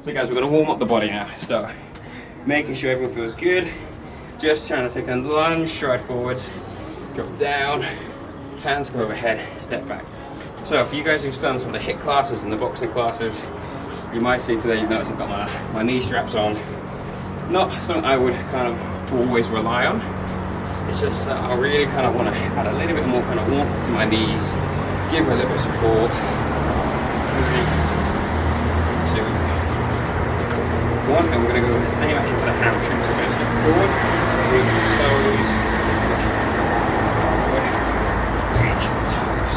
So guys, we're gonna warm up the body now. So making sure everyone feels good. Just trying to take a lunge, stride forward, drop down, hands go overhead, step back. So for you guys who've done some of the HIIT classes and the boxing classes, you might see today, you've noticed I've got my knee straps on. Not something I would kind of always rely on. It's just that I really kind of want to add a little bit more kind of warmth to my knees, give them a little bit of support. 3, 2, 1, and we're going to go with the same action for the hamstrings. So we're going to step forward, reach your toes, reach your toes.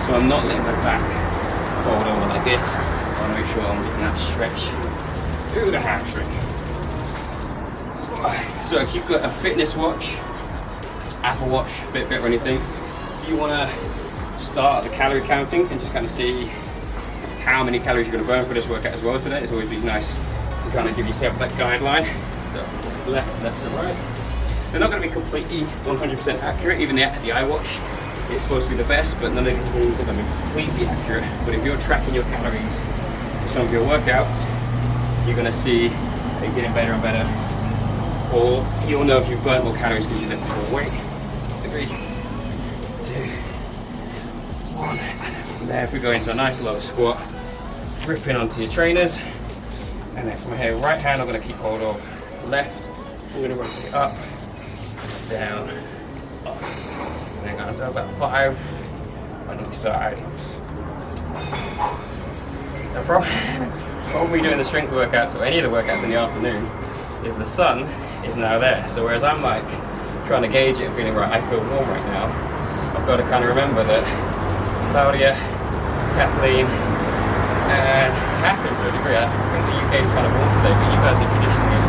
So I'm not letting my back fold over like this. I want to make sure I'm getting that stretch through the hamstring. So if you've got a fitness watch, Apple Watch, Fitbit or anything, if you want to start the calorie counting and just kind of see how many calories you're going to burn for this workout as well today, it's always be nice to kind of give yourself that guideline. So left to right. They're not going to be completely 100% accurate, even the iWatch. It's supposed to be the best, but none of these things are going to be completely accurate. But if you're tracking your calories for some of your workouts, you're going to see it getting better and better. Or you'll know if you've burnt more calories because you did more weight. 3, 2, 1. And from there, if we go into a nice low squat, gripping onto your trainers. And then from here, right hand, I'm going to keep hold of left. I'm going to rotate up, down, up. And then I'm going to do about 5 on each side. The problem we do in the strength workouts or any of the workouts in the afternoon is the sun is now there. So whereas I'm like trying to gauge it and feeling right, I feel warm right now, I've got to kind of remember that Claudia, Kathleen, and Catherine to a degree, I think the UK is kind of warm today, but you guys are traditionally a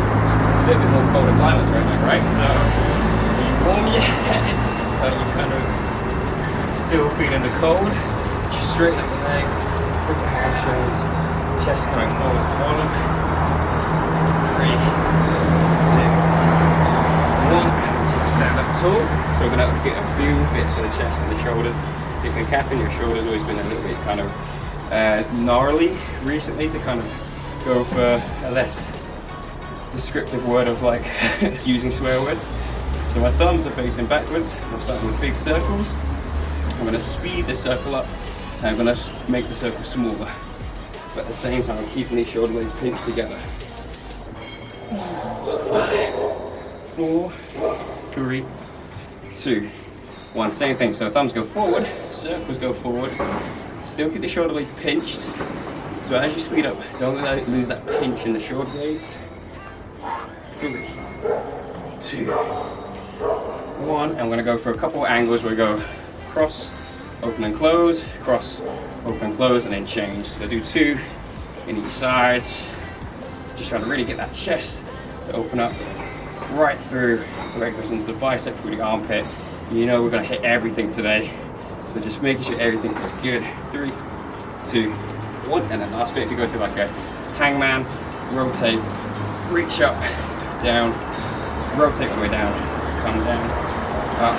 little bit more colder climates right now, right? So are you warm yet? Are you kind of still feeling the cold? Just straighten up the legs, grip the hamstrings, chest going forward, column. 3, 2, 1. Stand up tall. So we're going to get a few bits for the chest and the shoulders. Particularly Catherine, your shoulder's always been a little bit kind of gnarly recently, to kind of go for a less descriptive word of like using swear words. So my thumbs are facing backwards. I'm starting with big circles. I'm going to speed the circle up and I'm going to make the circle smaller. But at the same time, I'm keeping these shoulder blades pinched together. 5, 4, 3, 2, 1. Same thing. So thumbs go forward, circles go forward. Still keep the shoulder blades pinched. So as you speed up, don't lose that pinch in the shoulder blades. 3, 2, 1. And we're going to go for a couple of angles where we go cross, open and close, cross, open and close, and then change. So do 2 in each side. Just trying to really get that chest to open up right through, where it goes into the bicep, through the armpit. You know we're going to hit everything today, so just making sure everything feels good. 3, 2, 1, and then last bit, if you go to like a hangman, rotate, reach up, down, rotate all the way down, come down, up,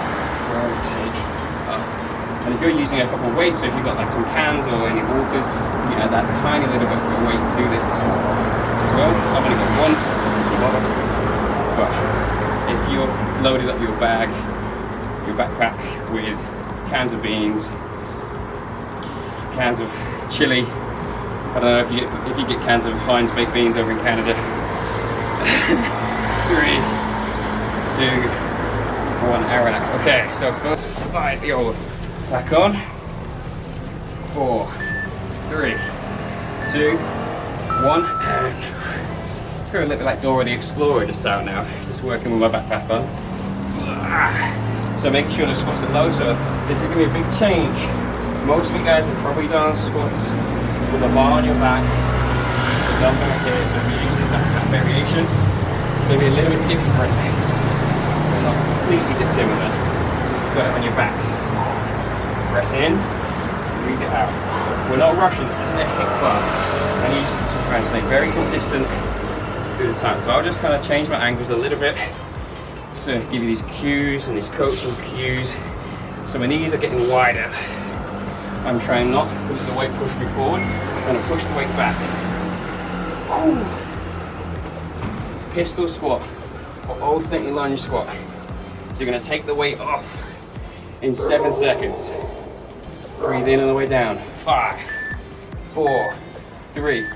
rotate, up. And if you're using a couple of weights, so if you've got like some cans or any waters, you add that tiny little bit of weight to this as well. I've only got one, but if you're loaded up your bag, your backpack with cans of beans, cans of chili, I don't know if you get cans of Heinz baked beans over in Canada. 3, 2, 1, and relax. Okay, so first slide the old back on. 4, 3, 2, 1, and feel a little bit like Dora the Explorer just out now, just working with my backpack on. So making sure the squats are low, so this is going to be a big change. Most of you guys have probably done squats with a bar on your back, the dumbbell here, so if you're using that variation, it's going to be a little bit different. They're not completely dissimilar. Just got it on your back. Breath in, breathe it out. We're not rushing, this isn't a HIIT class. I need you to try and stay very consistent through the time. So I'll just kind of change my angles a little bit to give you these cues and these coaching cues. So my knees are getting wider. I'm trying not to let the weight push me forward. I'm going to push the weight back. Pistol squat or alternating lunge squat. So you're gonna take the weight off in 7 seconds. Breathe in on the way down. 5, 4, 3,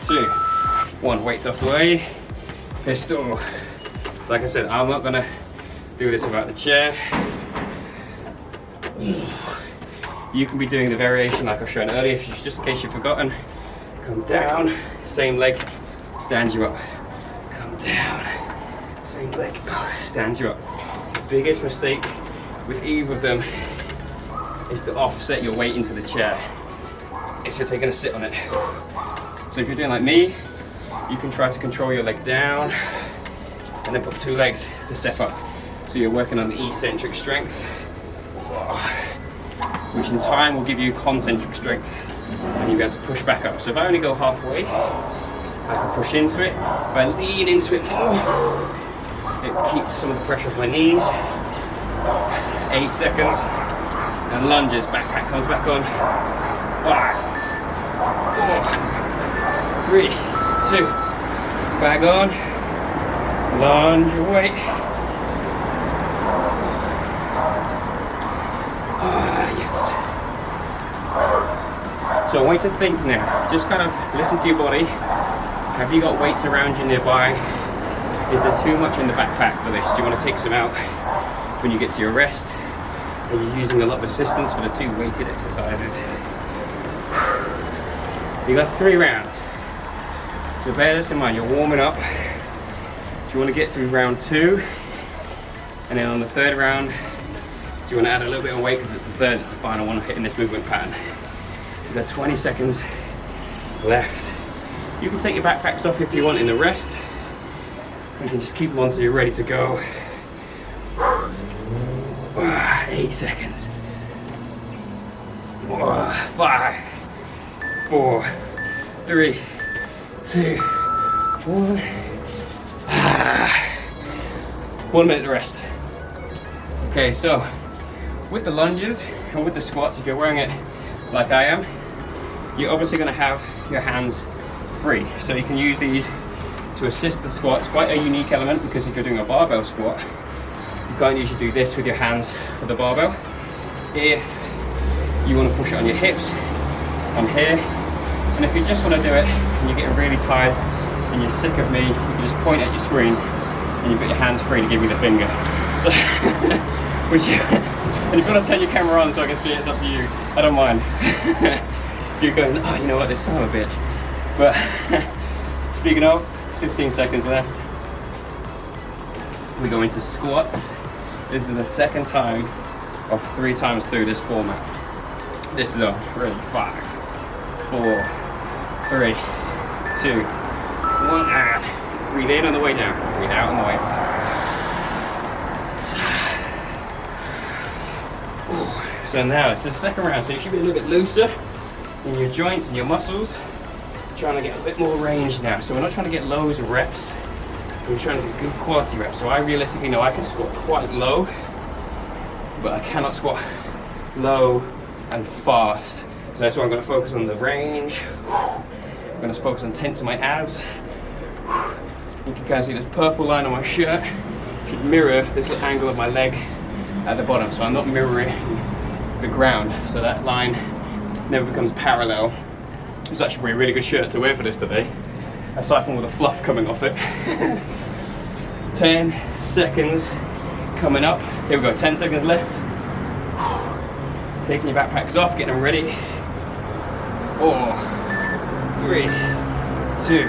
2, 1. Weights off the way. Pistol. Like I said, I'm not gonna do this without the chair. You can be doing the variation like I showed earlier, if you, just in case you've forgotten. Come down, same leg, stand you up. Come down, same leg, stand you up. The biggest mistake with either of them is to offset your weight into the chair if you're taking a sit on it. So if you're doing like me, you can try to control your leg down and then put 2 legs to step up. So you're working on the eccentric strength, which in time will give you concentric strength and you'll be able to push back up. So if I only go halfway, I can push into it. If I lean into it more, it keeps some of the pressure off my knees. 8 seconds. And lunges, backpack comes back on. 5, 4, 3, 2, back on. Lunge your weight. Yes. So I want you to think now. Just kind of listen to your body. Have you got weights around you nearby? Is there too much in the backpack for this? Do you want to take some out when you get to your rest? And you're using a lot of assistance for the 2 weighted exercises. You got 3 rounds. So bear this in mind, you're warming up. Do you want to get through round 2? And then on the 3rd round, do you want to add a little bit of weight because it's the 3rd, it's the final one hitting this movement pattern. You've got 20 seconds left. You can take your backpacks off if you want in the rest. You can just keep them on so you're ready to go. 8 seconds. 5, 4, 3, 2, 1. 1 minute to rest. Okay, so with the lunges and with the squats, if you're wearing it like I am, you're obviously going to have your hands free. So you can use these to assist the squats. Quite a unique element because if you're doing a barbell squat, you can't usually do this with your hands for the barbell. If you want to push it on your hips, on here, and if you just want to do it and you're getting really tired and you're sick of me, you can just point at your screen and you've got your hands free to give me the finger. So, and if you want to turn your camera on so I can see it, it's up to you. I don't mind. You're going, oh, you know what, this son of a bitch. But speaking of, it's 15 seconds left. We go into squats. This is the 2nd time of 3 times through this format. This is on. Ready? 5, 4, 3, 2, 1, and breathe in on the way down. Breathe out on the way. So now it's the 2nd round, so you should be a little bit looser in your joints and your muscles. Trying to get a bit more range now. So we're not trying to get loads of reps. We're trying to get good quality reps. So I realistically know I can squat quite low, but I cannot squat low and fast. So that's why I'm going to focus on the range. I'm going to focus on tensing my abs. You can kind of see this purple line on my shirt. Should mirror this little angle of my leg at the bottom. So I'm not mirroring the ground. So that line never becomes parallel. It's actually a really good shirt to wear for this today, aside from all the fluff coming off it. 10 seconds coming up. Here we go, 10 seconds left. Taking your backpacks off, getting them ready. 4, 3, 2,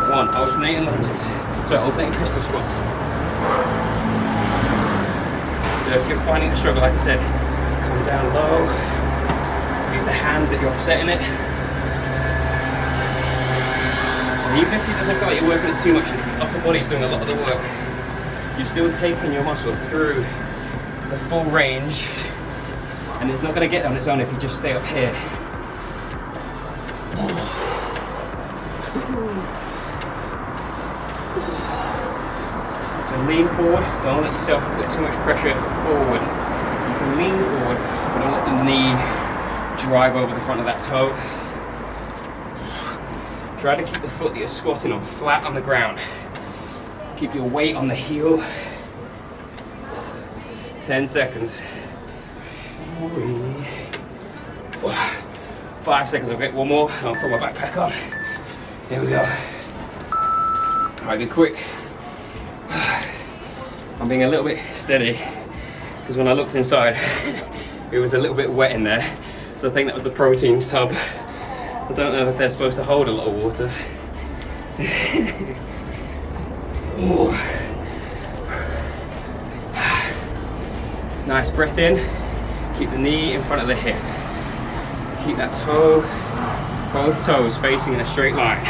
1. Alternating lunges. So alternating pistol squats. So if you're finding a struggle, like I said, come down low. Use the hand that you're offsetting it. Even if it doesn't feel like you're working it too much, and the upper body's doing a lot of the work, you're still taking your muscle through to the full range, and it's not going to get on its own if you just stay up here. So lean forward, don't let yourself put too much pressure forward. You can lean forward, but don't let the knee drive over the front of that toe. Try to keep the foot that you're squatting on flat on the ground. Keep your weight on the heel. 10 seconds. 5 seconds, okay, one more. I'll throw my backpack on. Here we go. All right, be quick. I'm being a little bit steady because when I looked inside, it was a little bit wet in there. So I think that was the protein tub. I don't know if they're supposed to hold a lot of water. Nice breath in. Keep the knee in front of the hip. Keep that toe, both toes facing in a straight line.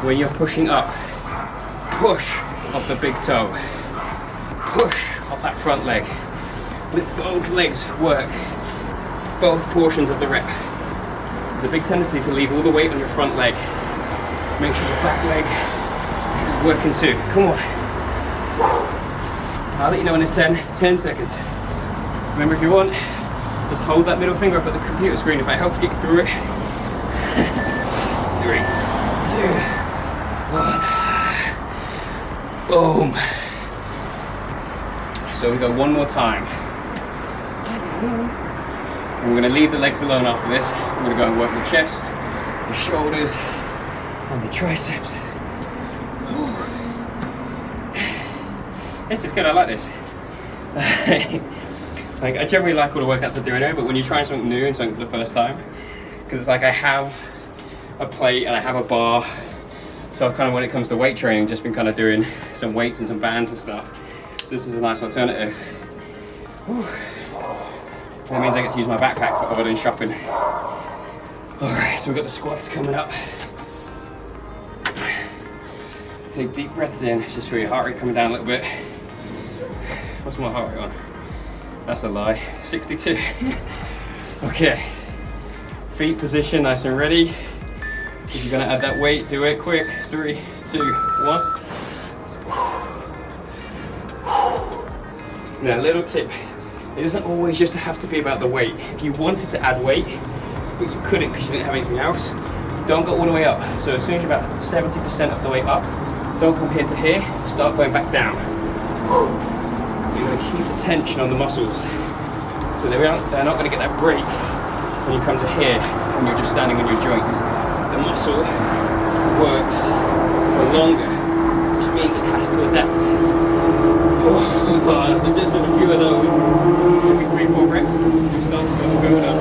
When you're pushing up, push off the big toe. Push off that front leg. Let both legs work. Both portions of the rep. There's a big tendency to leave all the weight on your front leg. Make sure the back leg is working too. Come on. I'll let you know when it's 10 seconds. Remember, if you want, just hold that middle finger up at the computer screen if I help get you through it. 3, 2, 1. Boom. So we go one more time. And we're going to leave the legs alone after this. We're going to go and work the chest, the shoulders, and the triceps. This is good, I like this. Like, I generally like all the workouts I do anyway, but when you're trying something new and something for the first time, because it's like I have a plate and I have a bar, so I've kind of, when it comes to weight training, just been kind of doing some weights and some bands and stuff. This is a nice alternative. Whew. That means I get to use my backpack for other than shopping. Alright, so we've got the squats coming up. Take deep breaths in, just feel your heart rate coming down a little bit. What's my heart rate on? That's a lie, 62. Okay, feet position nice and ready. If you're gonna add that weight, do it quick. 3, 2, 1. Now, little tip, it doesn't always just have to be about the weight. If you wanted to add weight, but you couldn't because you didn't have anything else, don't go all the way up. So as soon as you're about 70% of the way up, don't come here to here, start going back down. You're going to keep the tension on the muscles. So they're not going to get that break when you come to here and you're just standing on your joints. The muscle works for longer, which means it has to adapt. So just a few of those, every 3-4 reps, you start to go up.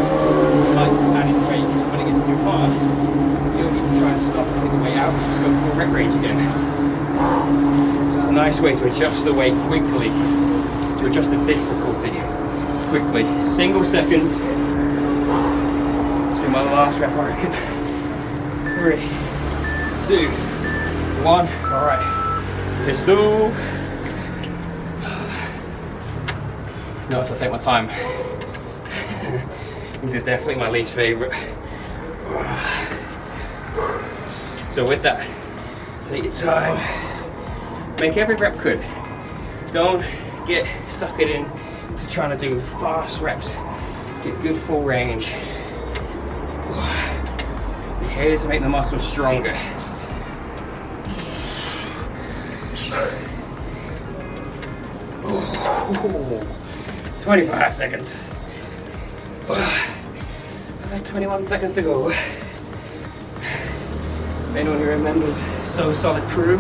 Like adding weight, when it gets too far, you don't need to try and stop and take the weight out, you just go full rep range again. Just a nice way to adjust the weight quickly, to adjust the difficulty quickly. Single seconds. This will be my last rep, I reckon. 3, 2, 1. Alright. Pistol. Notice I take my time. This is definitely my least favorite. So with that, take your time. Make every rep good. Don't get sucked in to trying to do fast reps. Get good full range. You're here to make the muscles stronger. Ooh. 25 seconds. Like 21 seconds to go. If anyone who remembers So Solid Crew.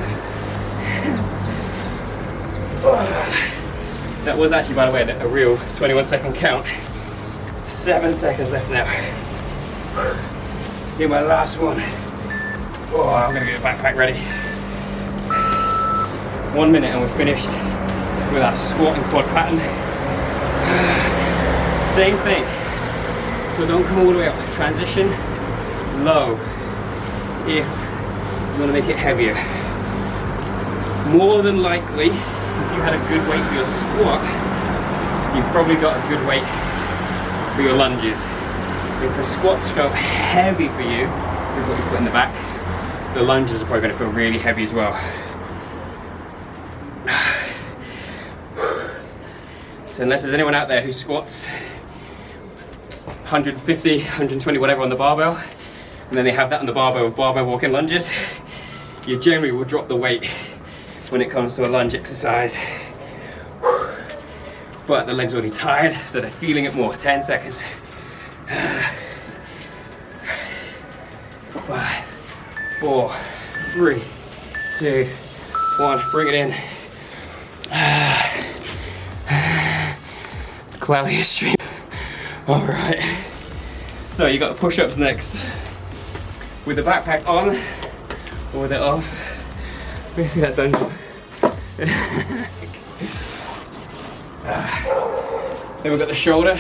That was actually, by the way, a real 21-second count. 7 seconds left now. Get my last one. Oh, I'm gonna get the backpack ready. 1 minute and we're finished with our squat and quad pattern. Same thing. So don't come all the way up. Transition low if you want to make it heavier. More than likely, if you had a good weight for your squat, you've probably got a good weight for your lunges. If the squats go heavy for you, with what you put in the back, the lunges are probably going to feel really heavy as well. So unless there's anyone out there who squats 150, 120, whatever on the barbell, And then they have that on the barbell with barbell walking lunges. You generally will drop the weight when it comes to a lunge exercise. But the leg's already tired, so they're feeling it more. 10 seconds. 5, 4, 3, 2, 1. Bring it in. Cloudiest stream. All right. So you got the push-ups next. With the backpack on or with it off. Basically that done. Then we've got the shoulder,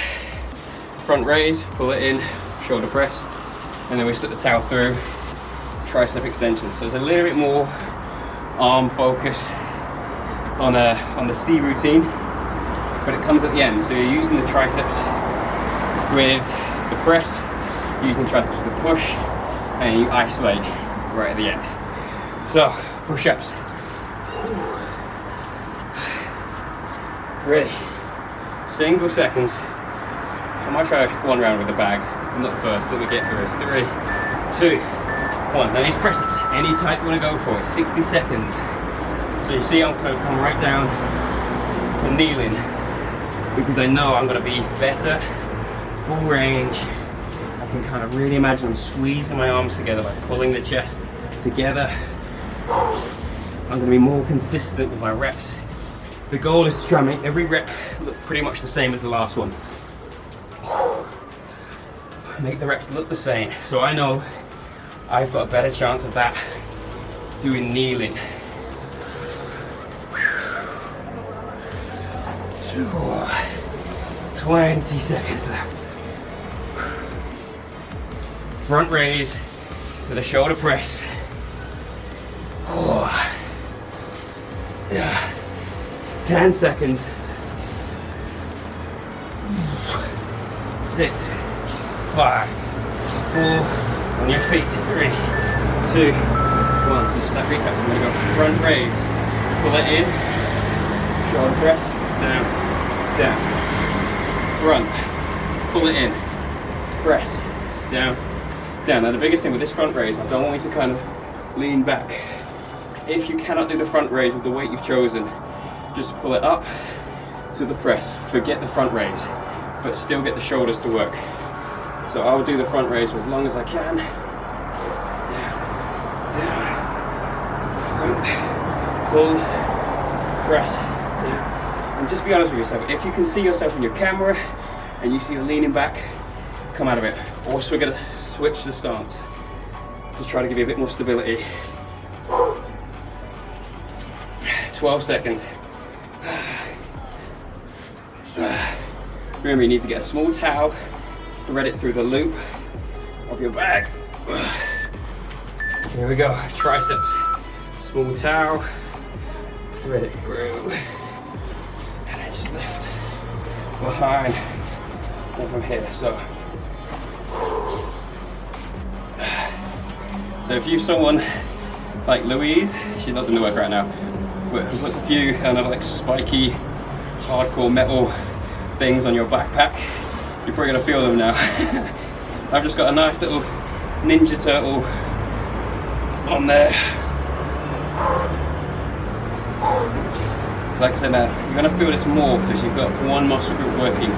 front raise, pull it in, shoulder press, and then we slip the towel through, tricep extension. So it's a little bit more arm focus on the C routine, but it comes at the end. So you're using the triceps with the press, using the triceps with the push, and you isolate right at the end. So push-ups. Ready. Single seconds. I might try one round with the bag. I'm not first. Let me get through this. 3, 2, 1. Now these press-ups, any type you want to go for, it's 60 seconds. So you see I'm going to come right down to kneeling because I know I'm going to be better, full range. I can kind of really imagine I'm squeezing my arms together, like pulling the chest together. I'm going to be more consistent with my reps. The goal is to try and make every rep look pretty much the same as the last one. Make the reps look the same. So I know I've got a better chance of that doing kneeling. 20 seconds left. Front raise to the shoulder press. 10 seconds. 6, 5, 4, on your feet. 3, 2, 1. So just that recap. So I'm going to go front raise, pull it in, shoulder press, down, down, front, pull it in, press, down, down. Now the biggest thing with this front raise, I don't want you to kind of lean back. If you cannot do the front raise with the weight you've chosen, just pull it up to the press. Forget the front raise, but still get the shoulders to work. So I will do the front raise for as long as I can. Down, down, pull, press, down. And just be honest with yourself. If you can see yourself in your camera and you see you're leaning back, come out of it. Also, we're gonna switch the stance to try to give you a bit more stability. 12 seconds. Remember, you need to get a small towel, thread it through the loop of your bag. Here we go, triceps. Small towel, thread it through, and then just lift behind and from here. So if you're someone like Louise, she's not doing the work right now, but who puts a few kind of like spiky, hardcore metal things on your backpack, you're probably gonna feel them now. I've just got a nice little Ninja Turtle on there. So like I said, now you're gonna feel this more because you've got one muscle group working.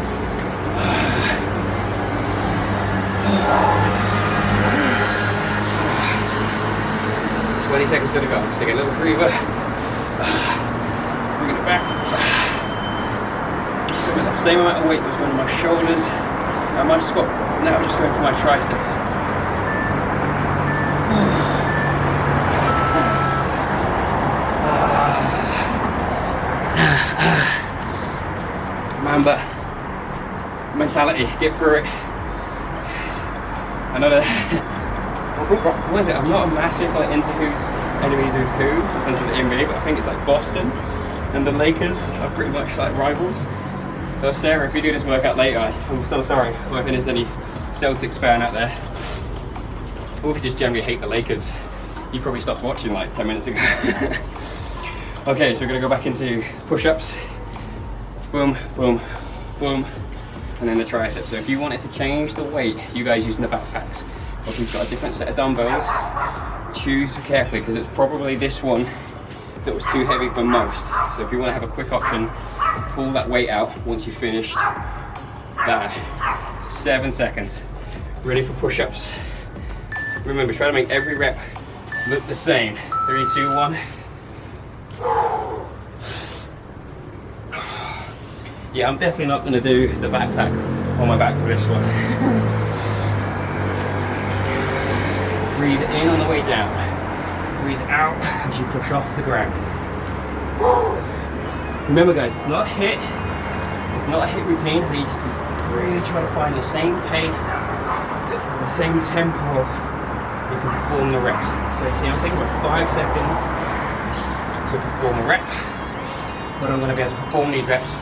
20 seconds to go. Just take a little breather. Bring it back. So with that same amount of weight that was going to my shoulders and my squats, it's now just going for my triceps. Remember, mentality, get through it. Another. What is it? I'm not a massive into who's enemies with who in terms of the NBA, but I think it's like Boston and the Lakers are pretty much like rivals. So Sarah, if you do this workout later, I'm so sorry. I don't think there's any Celtics fan out there. Or if you just generally hate the Lakers, you probably stopped watching like 10 minutes ago. Okay, so we're gonna go back into push-ups. Boom, boom, boom, and then the triceps. So if you wanted to change the weight, you guys using the backpacks, or if you've got a different set of dumbbells, choose carefully, because it's probably this one that was too heavy for most. So if you want to have a quick option to pull that weight out once you've finished, 7 seconds. Ready for push-ups. Remember, try to make every rep look the same. 3, 2, 1. Yeah, I'm definitely not going to do the backpack on my back for this one. Breathe in on the way down. Breathe out as you push off the ground. Remember guys, it's not a hit. It's not a hit routine. I need you to really try to find the same pace, the same tempo you can perform the reps. So you see, I'm taking about 5 seconds to perform a rep, but I'm going to be able to perform these reps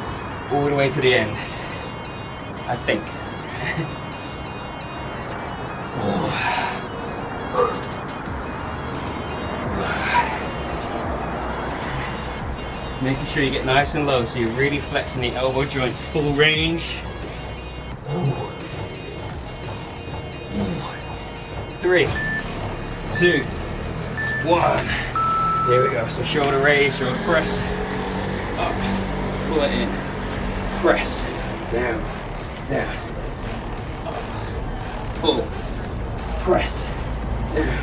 all the way to the end, I think. Making sure you get nice and low so you're really flexing the elbow joint, full range. 3, 2, 1. Here we go. So shoulder raise, shoulder press, up, pull it in, press, down, down, up, pull, press, down,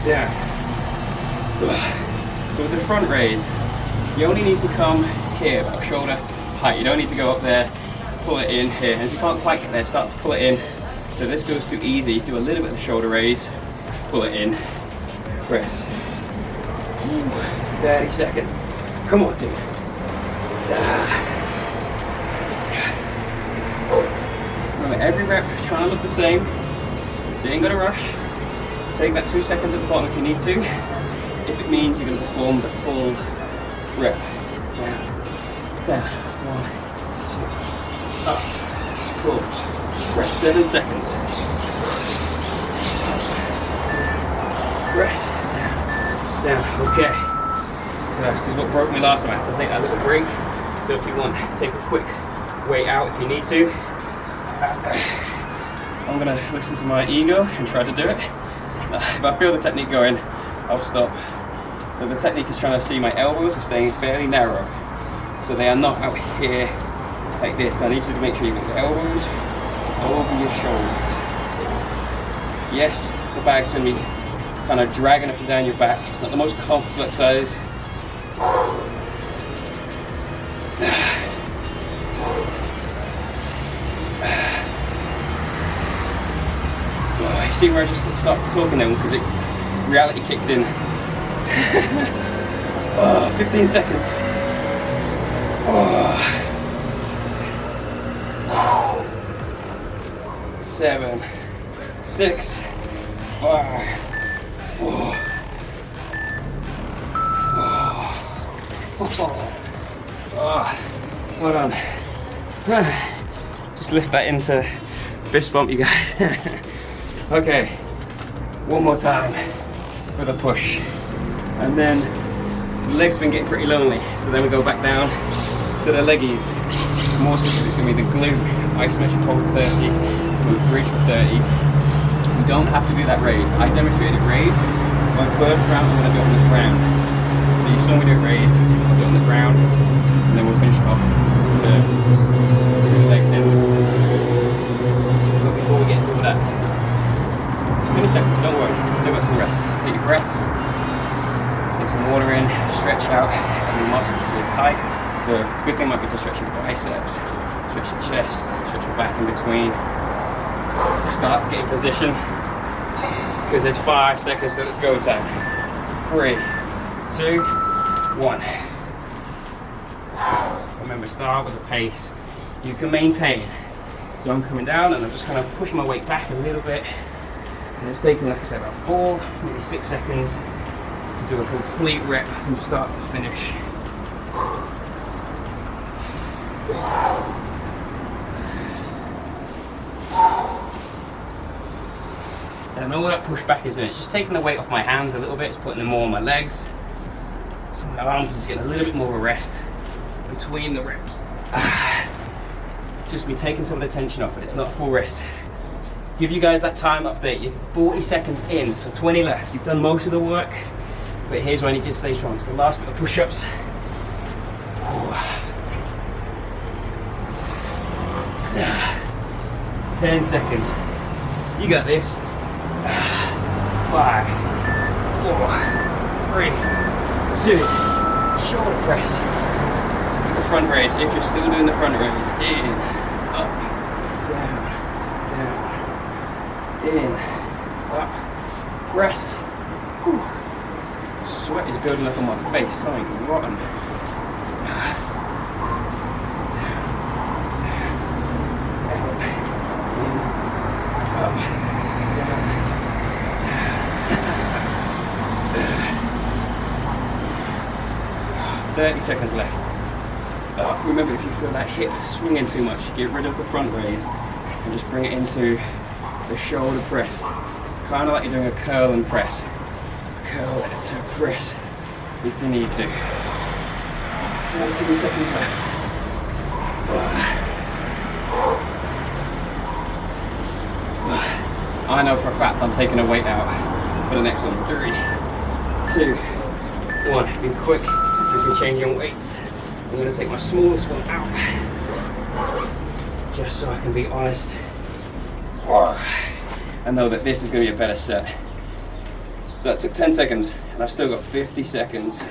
down. So with the front raise, you only need to come here, about shoulder height. You don't need to go up there, pull it in here. And if you can't quite get there, start to pull it in. So if this goes too easy, do a little bit of shoulder raise, pull it in, press. 30 seconds. Come on, team. Remember, every rep trying to look the same. You ain't gonna rush. Take that 2 seconds at the bottom if you need to. If it means you're gonna perform the full rep. Down, down, 1, 2, up, pull, press, 7 seconds. Press, down, okay. So this is what broke me last time. I had to take that little break. So if you want, take a quick way out if you need to. I'm gonna listen to my ego and try to do it. If I feel the technique going, I'll stop. So the technique is trying to see my elbows are staying fairly narrow. So they are not out here like this. So I need you to make sure you get your elbows over your shoulders. Yes, the bag's gonna be kind of dragging up and down your back. It's not the most comfortable exercise. Oh, you see where I just stopped talking then because reality kicked in. 15 seconds. 7, 6, 5, 4. Well done. Just lift that into fist bump, you guys. Okay, one more time for the push. And then the legs been getting pretty lonely, so then we go back down to the leggies. More specific, it's going to be the glute, isometric hold 30, glute bridge for 30. You don't have to do that raised. I demonstrated raised. My first round I'm going to do it on the ground. So you saw me do it raised, I'll do it on the ground, and then we'll finish off with the 2 legs in. But before we get into all that, 20 seconds, don't worry, still got some rest. Take your breath. Some water in, stretch out any muscles really tight. So a good thing might be to stretch your biceps, stretch your chest, stretch your back in between. Start to get in position because there's 5 seconds till it's go time. 3, 2, 1. Remember, start with a pace you can maintain. So I'm coming down and I'm just kind of pushing my weight back a little bit. And it's taking, like I said, about 4, maybe 6 seconds to do a complete rep from start to finish. And all that push back is doing, it's just taking the weight off my hands a little bit, it's putting them more on my legs. So my arms are just getting a little bit more of a rest between the reps. Just me taking some of the tension off it, it's not a full rest. give you guys that time update. You're 40 seconds in, so 20 left. You've done most of the work, but here's where I need you to stay strong. It's the last bit of push-ups. 10 seconds. You got this. 5, 4, 3, 2. Shoulder press. The front raise. If you're still doing the front raise, in, up, down, down, in, up, press. Whew. Sweat is building up on my face. Something rotten. Down, down, out, in, up, down. 30 seconds left. Remember, if you feel that hip swinging too much, get rid of the front raise and just bring it into the shoulder press. Kind of like you're doing a curl and press. Curl to press if you need to. 14 seconds left. I know for a fact I'm taking a weight out for the next one. 3, 2, 1. Be quick. If you're changing weights, I'm going to take my smallest one out, just so I can be honest. I know that this is going to be a better set. So that took 10 seconds, and I've still got 50 seconds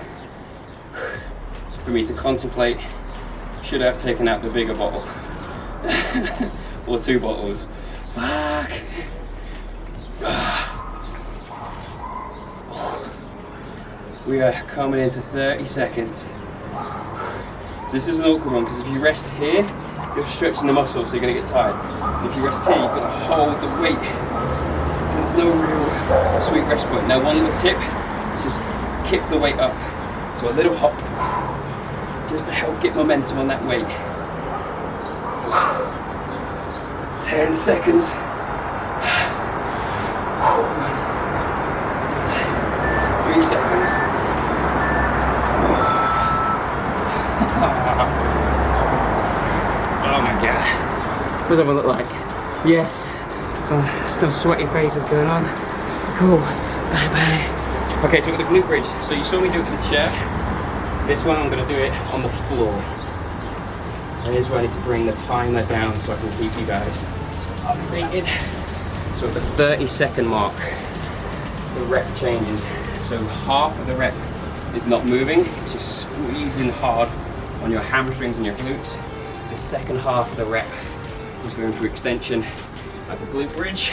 for me to contemplate, should I have taken out the bigger bottle? Or 2 bottles. Fuck! We are coming into 30 seconds. This is an awkward one, because if you rest here, you're stretching the muscle, so you're going to get tired. And if you rest here, you've got to hold the weight. So there's no real sweet rest point. Now, one little tip is just kick the weight up. So a little hop, just to help get momentum on that weight. 10 seconds. 3 seconds. Oh my god. What does that one look like? Yes. Some sweaty faces going on. Cool. Bye bye. Okay, so we've got the glute bridge. So you saw me do it in the chair. This one I'm going to do it on the floor. And here's where I need to bring the timer down so I can keep you guys updated. So at the 30-second mark, the rep changes. So half of the rep is not moving, it's just squeezing hard on your hamstrings and your glutes. The second half of the rep is going through extension like a glute bridge.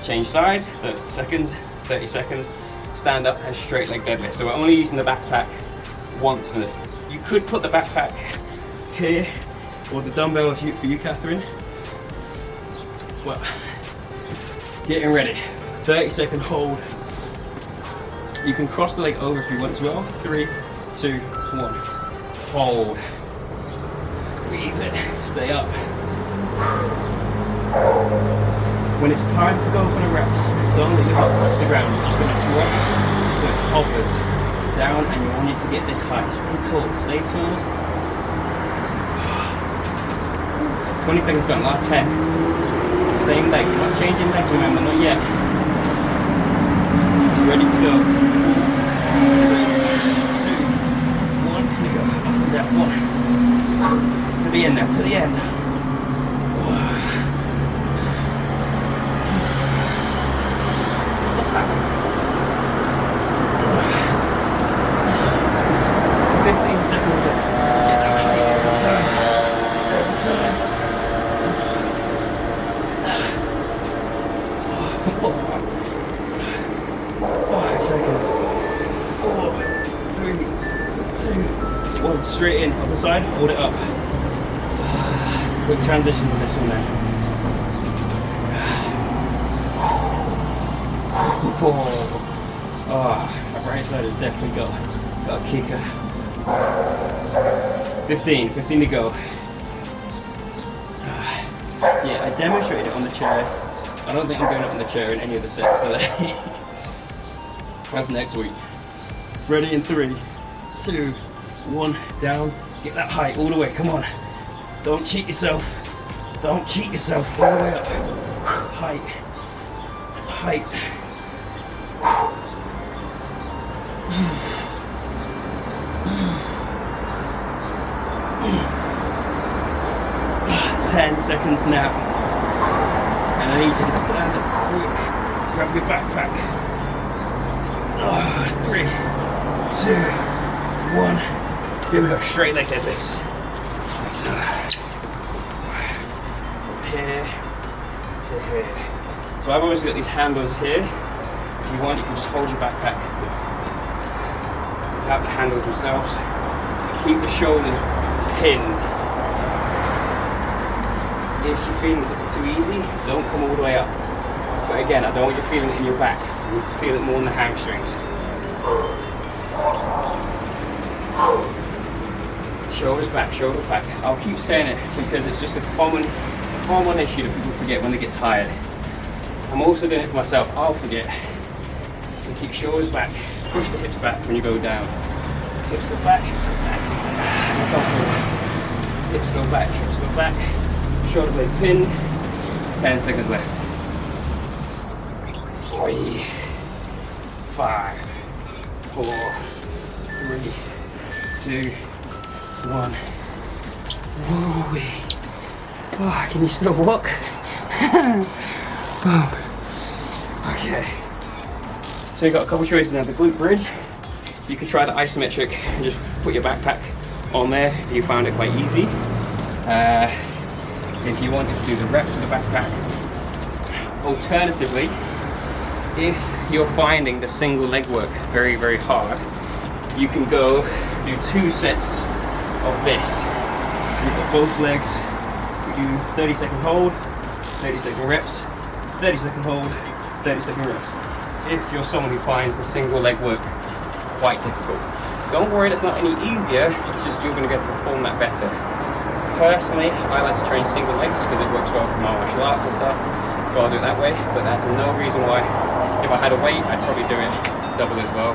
Change sides, 30 seconds, stand up and straight leg deadlift. So we're only using the backpack once for this. You could put the backpack here, or the dumbbell for you, Catherine. Well, getting ready. 30-second hold. You can cross the leg over if you want as well. 3, 2, 1. Hold. Squeeze it. Stay up. When it's time to go for the reps, don't let your butt touch the ground. You're just going to drop so it hovers down, and you want it to get this high. Stay tall. Stay tall. 20 seconds gone. Last 10. Same leg. You're not changing legs, remember? Not yet. Ready to go. 3, 2, 1. Here we go. Up and down. 1. To the end now. To the end. 15 seconds left. Get that high every time. Every time. 5 seconds. 4, 3, 2, 1. Straight in, other side, hold it up. Quick transition to this one now. That right side has definitely got a kicker. 15 to go. Yeah, I demonstrated it on the chair. I don't think I'm going up on the chair in any of the sets today. That's next week. Ready in 3, 2, 1, down. Get that height all the way, come on. Don't cheat yourself. Don't cheat yourself, all the way up. height, height. 10 seconds now. And I need you to stand up quick. Grab your backpack. 3, 2, 1. Here we go. Straight leg deadlifts. Here to here. So I've always got these handles here. If you want, you can just hold your backpack without the handles themselves. Keep the shoulders pinned. If you're feeling it's a bit too easy, don't come all the way up. But again, I don't want you feeling it in your back. You need to feel it more in the hamstrings. Shoulders back, shoulders back. I'll keep saying it because it's just a common issue that people forget when they get tired. I'm also doing it for myself. I'll forget. So keep shoulders back. Push the hips back when you go down. Hips go back, hips go back. And go forward. Hips go back, hips go back. Shoulder blade pinned. 10 seconds left. 3, 5, 4, 3, 2, 1. Whoa. Oh, can you still walk? Okay. So you've got a couple choices now. The glute bridge. You could try the isometric and just put your backpack on there if you found it quite easy. If you wanted to do the reps with the backpack. Alternatively, if you're finding the single leg work very, very hard, you can go do 2 sets of this. So you've got both legs. You do 30-second hold, 30-second reps, 30-second hold, 30-second reps. If you're someone who finds the single leg work quite difficult. Don't worry, it's not any easier, it's just you're going to get to perform that better. Personally, I like to train single legs because it works well for my martial arts and stuff, so I'll do it that way, but that's no reason why, if I had a weight, I'd probably do it double as well.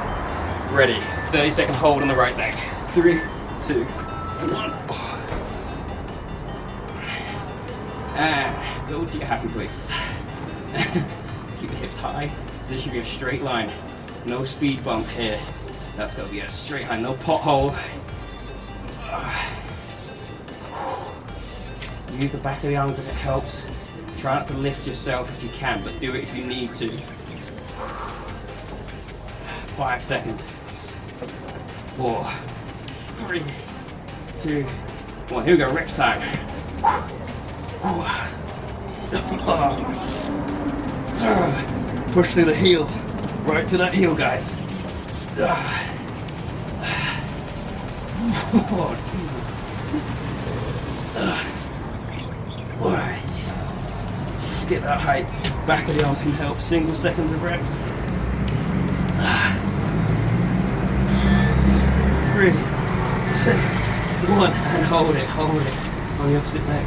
Ready, 30-second hold on the right leg. 3, 2, 1. And go to your happy place. Keep the hips high, so this should be a straight line. No speed bump here. That's going to be a straight line, no pothole. Use the back of the arms if it helps. Try not to lift yourself if you can, but do it if you need to. 5 seconds. 4, 3, 2, 1. Here we go, reps time. Push through the heel. Right through that heel, guys. Oh, Jesus. Alright. Get that height. Back of the arms can help. Single seconds of reps. 3, 2, 1. And hold it on the opposite leg.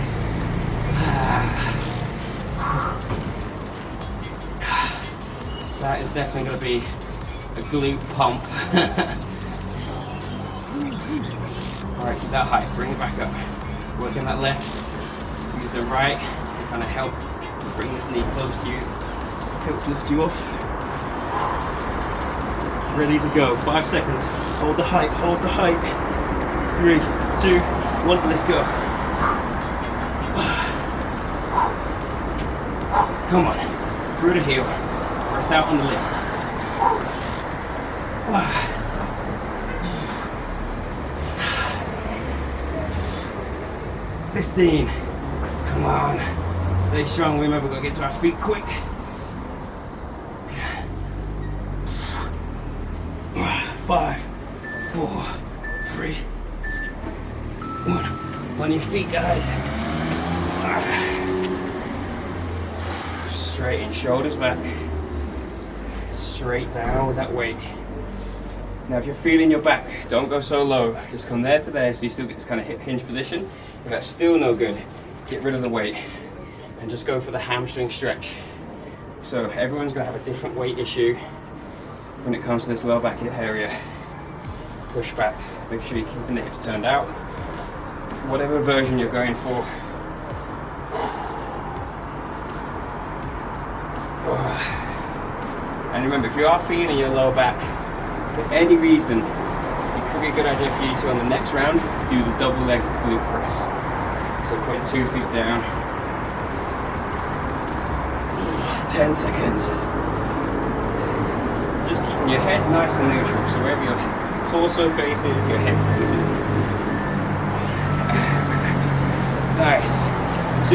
That is definitely going to be a glute pump. Alright, keep that height, bring it back up. Working that left, use the right to kind of help to bring this knee close to you, help lift you off. Ready to go, 5 seconds. Hold the height, hold the height. 3, 2, 1, let's go. Come on, through the heel, breath out on the lift. 15. Come on. Stay strong. Remember, we've got to get to our feet quick. 5, 4, 3, 2, 1. On your feet, guys. Straighten, shoulders back. Straight down with that weight. Now if you're feeling your back, don't go so low. Just come there to there so you still get this kind of hip hinge position. If that's still no good, get rid of the weight and just go for the hamstring stretch. So everyone's going to have a different weight issue when it comes to this lower back area. Push back, make sure you're keeping the hips turned out. Whatever version you're going for. And remember, if you are feeling your lower back for any reason, it could be a good idea for you to, on the next round, do the double leg glute press. So put 2 feet down. 10 seconds. Just keeping your head nice and neutral. So wherever your torso faces, your head faces. Nice. So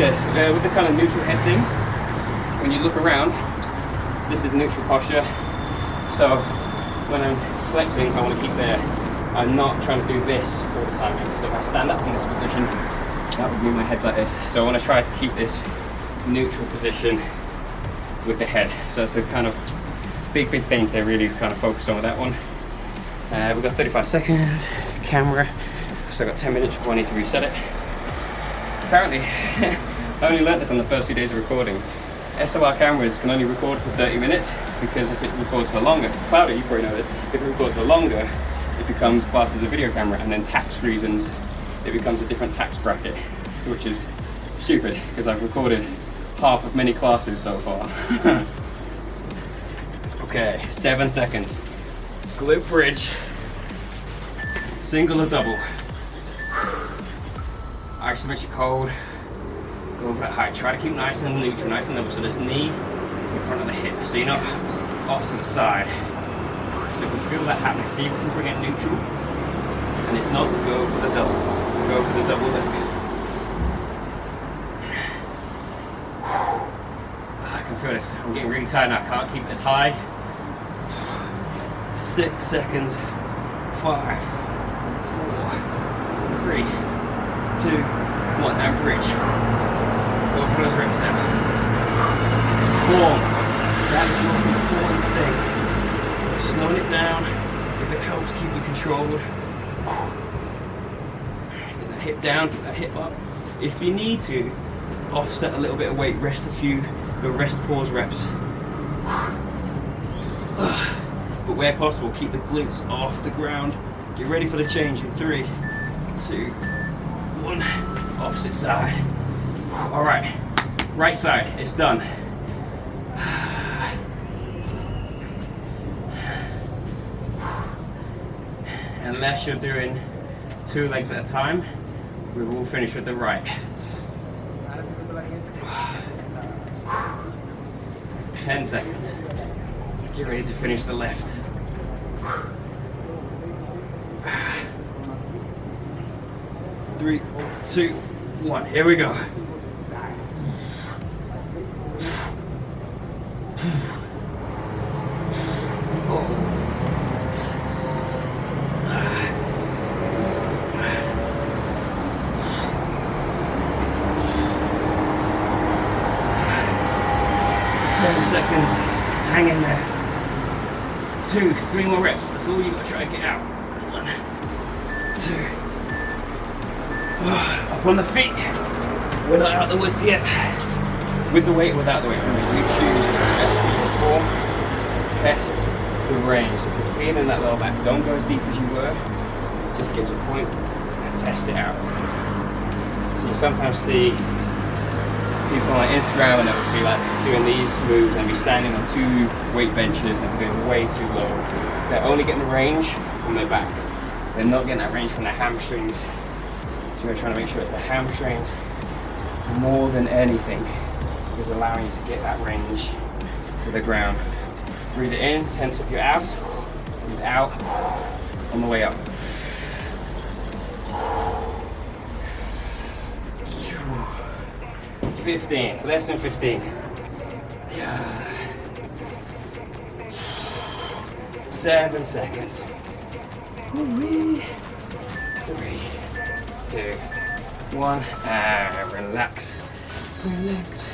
with the kind of neutral head thing, when you look around, this is neutral posture. So when I'm flexing, I want to keep there. I'm not trying to do this all the time. So if I stand up in this position, that would mean my head's like this. So I want to try to keep this neutral position with the head. So that's a kind of big thing to really kind of focus on with that one. We've got 35 seconds. Camera. Still got 10 minutes before I need to reset it. Apparently, I only learnt this on the first few days of recording. SLR cameras can only record for 30 minutes because if it records for longer, Cloudy, you probably know this, if it records for longer, it becomes classed as a video camera, and then tax reasons, it becomes a different tax bracket, so which is stupid because I've recorded half of many classes so far. Okay, 7 seconds. Glute bridge, single or double. Isometric hold. Go for that height. Try to keep nice and neutral, nice and level. So this knee is in front of the hip, so you're not off to the side. So if you feel that happening, see if you can bring it neutral. And if not, go for the double. Go for the double leg. I can feel this. I'm getting really tired now. I can't keep it as high. 6 seconds. 5, 4, 3, 2, 1. And bridge. Go for those reps now. Form. That's the most important thing. So slowing it down. If it helps keep it controlled. Get that hip down, get that hip up. If you need to, offset a little bit of weight, rest a few, go rest pause reps. But where possible, keep the glutes off the ground. Get ready for the change in 3, 2, 1. Opposite side. All right, right side, it's done. Unless you're doing 2 legs at a time, we will finish with the right. 10 seconds. Let's get ready to finish the left. 3, 2, 1. Here we go. Seconds, hang in there. 2, 3 more reps. That's all you got to try and get out. 1, 2. Up on the feet. We're not out the woods yet. With the weight, without the weight. You choose the best for your form. Test the range. If you're feeling that lower back, don't go as deep as you were. Just get to a point and test it out. So you sometimes see people on Instagram and they'll be like doing these moves and be standing on 2 weight benches and going way too low. They're only getting the range from their back. They're not getting that range from their hamstrings. So we're trying to make sure it's the hamstrings more than anything is allowing you to get that range to the ground. Breathe it in, tense up your abs. Breathe out on the way up. 15, less than 15. 7 seconds. 3, 2, 1, and relax. Relax.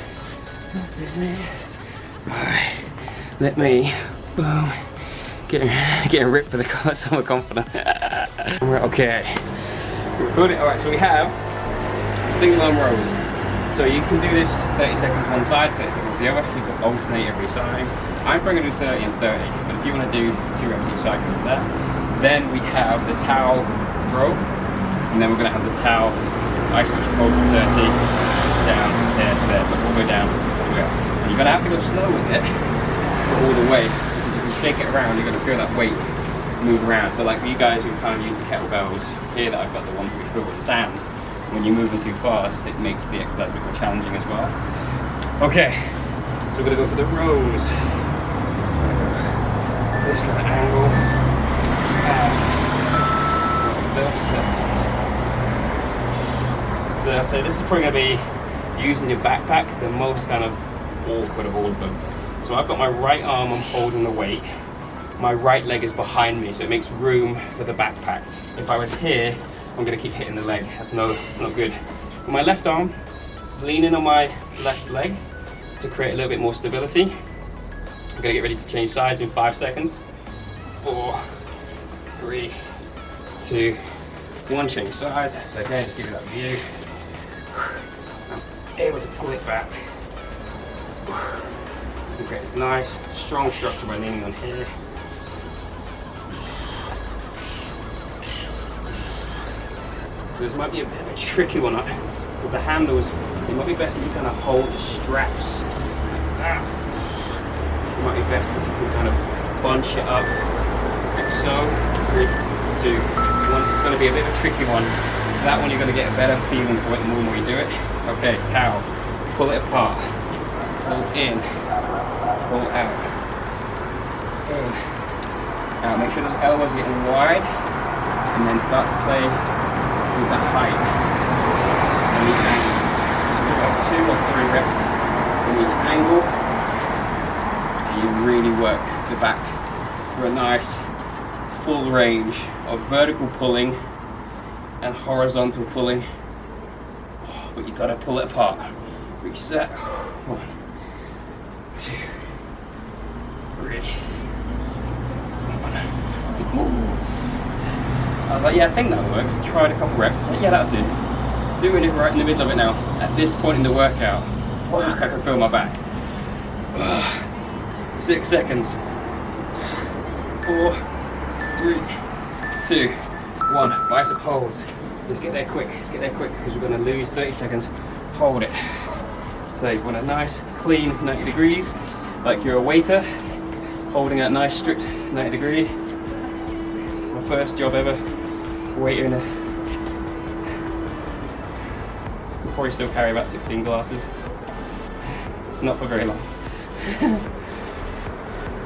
Alright, let me, boom, getting ripped for the summer confident. Okay, recording. Alright, so we have single arm rows. So you can do this 30 seconds one side, 30 seconds the other. You can alternate every side. I'm probably going to do 30 and 30, but if you want to do 2 reps each side, do that. Then we have the towel row, and then we're going to have the towel isometric hold from 30 down there to there, so all the way down, all the way up. And you're going to have to go slow with it, but all the way. shake it around, you're going to feel that weight move around. So like for you guys who kind of use the kettlebells, here that I've got the ones which fill with sand, when you're moving too fast, it makes the exercise a bit more challenging as well. Okay, so we're going to go for the rows. This kind of angle, and 30 seconds. So I'd say this is probably going to be using your backpack the most kind of awkward of all of them. So I've got my right arm, I'm holding the weight. My right leg is behind me, so it makes room for the backpack. If I was here, I'm going to keep hitting the leg. That's not good. With my left arm, leaning on my left leg to create a little bit more stability. I'm going to get ready to change sides in 5 seconds. 4, 3, 2, 1, change sides. So again, just give you that view. I'm able to pull it back. Okay, it's nice, strong structure by leaning on here. So this might be a bit of a tricky one with the handles. It might be best if you kind of hold the straps like that. It might be best if you can kind of bunch it up like so. 3, 2, 1. It's going to be a bit of a tricky one. That one you're going to get a better feeling for it the more you do it. Okay, towel. Pull it apart. Pull in. Pull out. In. Out. Make sure those elbows are getting wide. And then start to play with that height. And each angle. About 2 or 3 reps in each angle. You really work the back for a nice full range of vertical pulling and horizontal pulling. But you've got to pull it apart. Reset. 1, 2, 3. 1. I was like, yeah, I think that works. Tried a couple reps. It's like, yeah, that'll do. Doing it right in the middle of it now. At this point in the workout, fuck, I can feel my back. 6 seconds. 4, 3, 2, 1. Bicep holds. Let's get there quick. Let's get there quick because we're going to lose 30 seconds. Hold it. So you want a nice, clean 90 degrees, like you're a waiter, holding that nice, strict 90 degree. My first job ever, waiter in a... Could probably still carry about 16 glasses. Not for very long.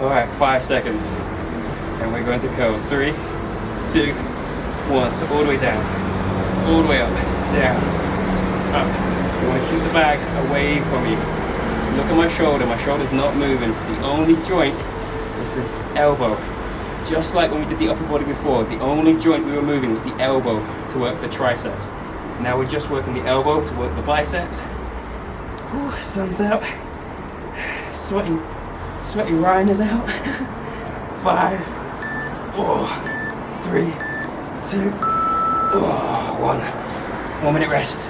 Alright, 5 seconds. And we're going to curls. 3, 2, 1. So all the way down. All the way up. Down. Up. You want to keep the bag away from you. Look at my shoulder's not moving. The only joint is the elbow. Just like when we did the upper body before, the only joint we were moving was the elbow to work the triceps. Now we're just working the elbow to work the biceps. Ooh, sun's out. Sweaty Ryan is out. 5, 4, 3, 2, 1. 1 minute rest.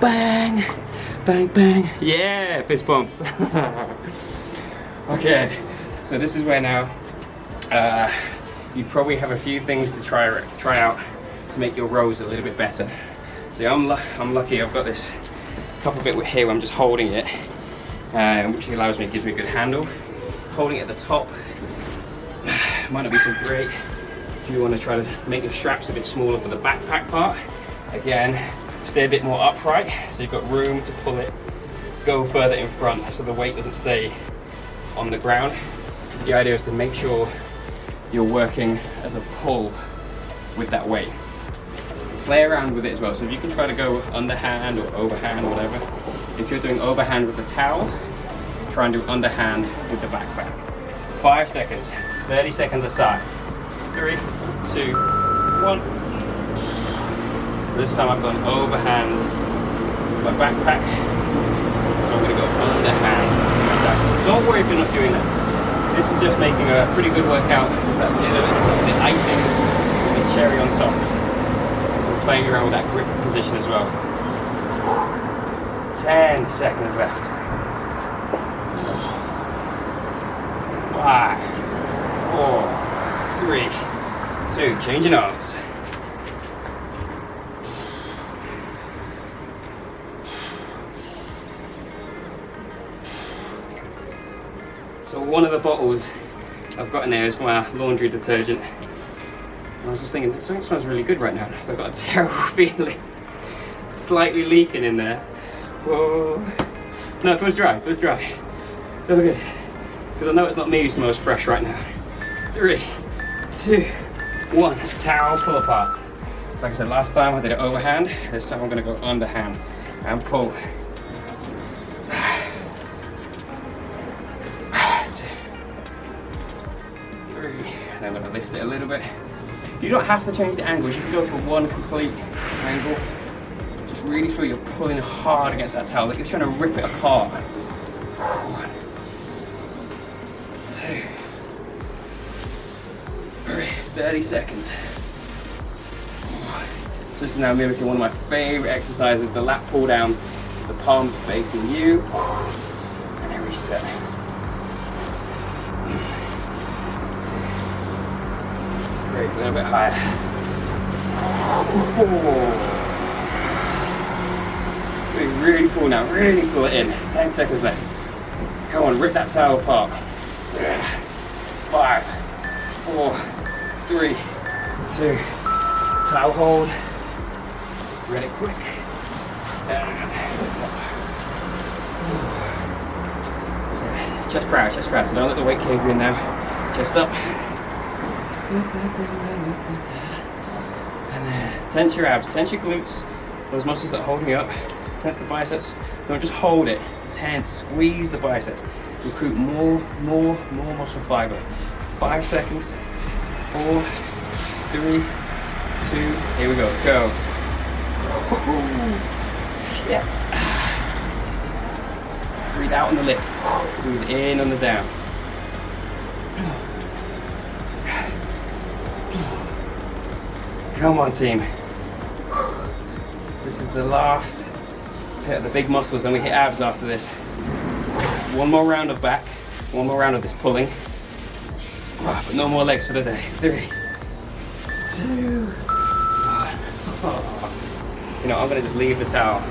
Bang, bang, bang. Yeah, fist bumps. Okay, so this is where now you probably have a few things to try out to make your rows a little bit better. See, I'm lucky. I've got this couple bit here where I'm just holding it, which allows me, gives me a good handle. Holding it at the top might not be so great if you want to try to make your straps a bit smaller for the backpack part. Again, stay a bit more upright so you've got room to pull it, go further in front so the weight doesn't stay on the ground. The idea is to make sure you're working as a pull with that weight. Play around with it as well, so if you can try to go underhand or overhand or whatever. If you're doing overhand with the towel, try and do underhand with the backpack. 5 seconds, 30 seconds aside. 3, 2, 1. This time I've gone overhand with my backpack, so I'm going to go underhand. Don't worry if you're not doing that. This is just making a pretty good workout. It's just that little bit of icing with the cherry on top. So I'm playing around with that grip position as well. 10 seconds left. 5, 4, 3, 2, changing arms. So one of the bottles I've got in there is for my laundry detergent. I was just thinking, something smells really good right now. So I've got a terrible feeling. Slightly leaking in there. Whoa. No, it feels dry, it feels dry. So good. Because I know it's not me who smells fresh right now. 3, 2, 1. Towel, pull apart. So like I said last time, I did it overhand. This time I'm going to go underhand and pull. 2, 3. And I'm going to lift it a little bit. You don't have to change the angles. You can go for one complete angle. Just really feel you're pulling hard against that towel, like you're trying to rip it apart. 1, 2, 3. 30 seconds. So this is now mimicking one of my favorite exercises, the lat pull down, the palms facing you, and then reset. Great, a little bit higher. Really pull now, really pull it in. 10 seconds left. Come on, rip that towel apart. 5, 4, 3, 2, towel hold. Ready quick. So, chest press. So don't let the weight cave you in now. Chest up. And then tense your abs, tense your glutes, those muscles that are holding you up. Tense the biceps. Don't just hold it. Tense, squeeze the biceps. Recruit more muscle fiber. 5 seconds. 4, 3, 2. Here we go. Go. Yeah. Breathe out on the lift. Breathe in on the down. Come on, team. This is the last hit of the big muscles, then we hit abs after this. One more round of back, one more round of this pulling. But no more legs for the day. 3, 2, 1. You know, I'm gonna just leave the towel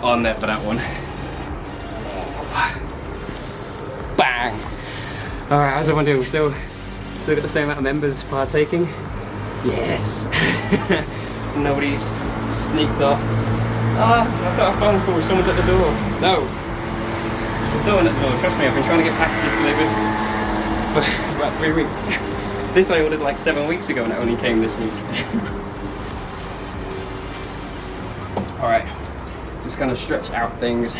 on there for that one. Bang! All right, how's everyone doing? We still got the same amount of members partaking? Yes! Nobody's sneaked off. I've got a phone call, someone's at the door. No! There's no one at the door, trust me, I've been trying to get packages delivered for about 3 weeks. This I ordered like 7 weeks ago and it only came this week. Alright, just kind of stretch out things.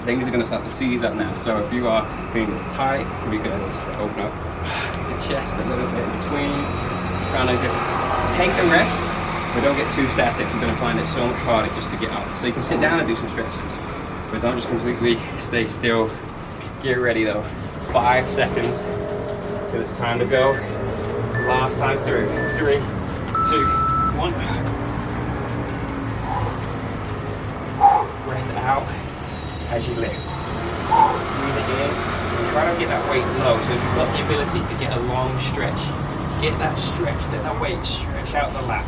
Things are going to start to seize up now, so if you are feeling tight, it could be good to just open up the chest a little bit in between. Kind of just take the rest, but don't get too static. You're going to find it so much harder just to get up. So you can sit down and do some stretches, but don't just completely stay still. Get ready though. 5 seconds till it's time to go. Last time through. 3, 2, 1. Breath out as you lift. Breathe it in and try to get that weight low. So if you've got the ability to get a long stretch, get that stretch, let that weight stretch out the lat.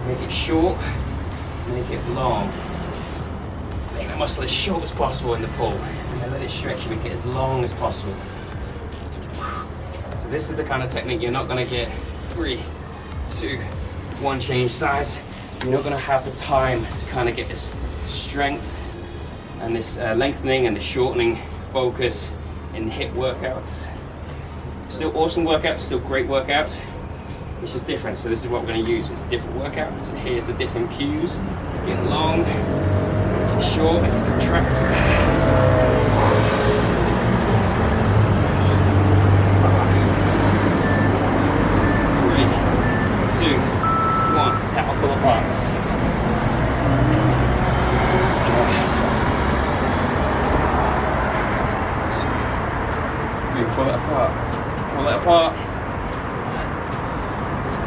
Make it short, make it long. Make that muscle as short as possible in the pull. And then let it stretch and make it as long as possible. So this is the kind of technique you're not going to get 3, 2, 1 change sides. You're not going to have the time to kind of get this strength and this lengthening and the shortening focus in the hip workouts. Still awesome workouts, still great workouts. It's just different, so this is what we're going to use. It's a different workout. So here's the different cues. Get long, get short, and contract. 3, 2, 1. Towel pull aparts. Pull it apart. Pull it apart. 1,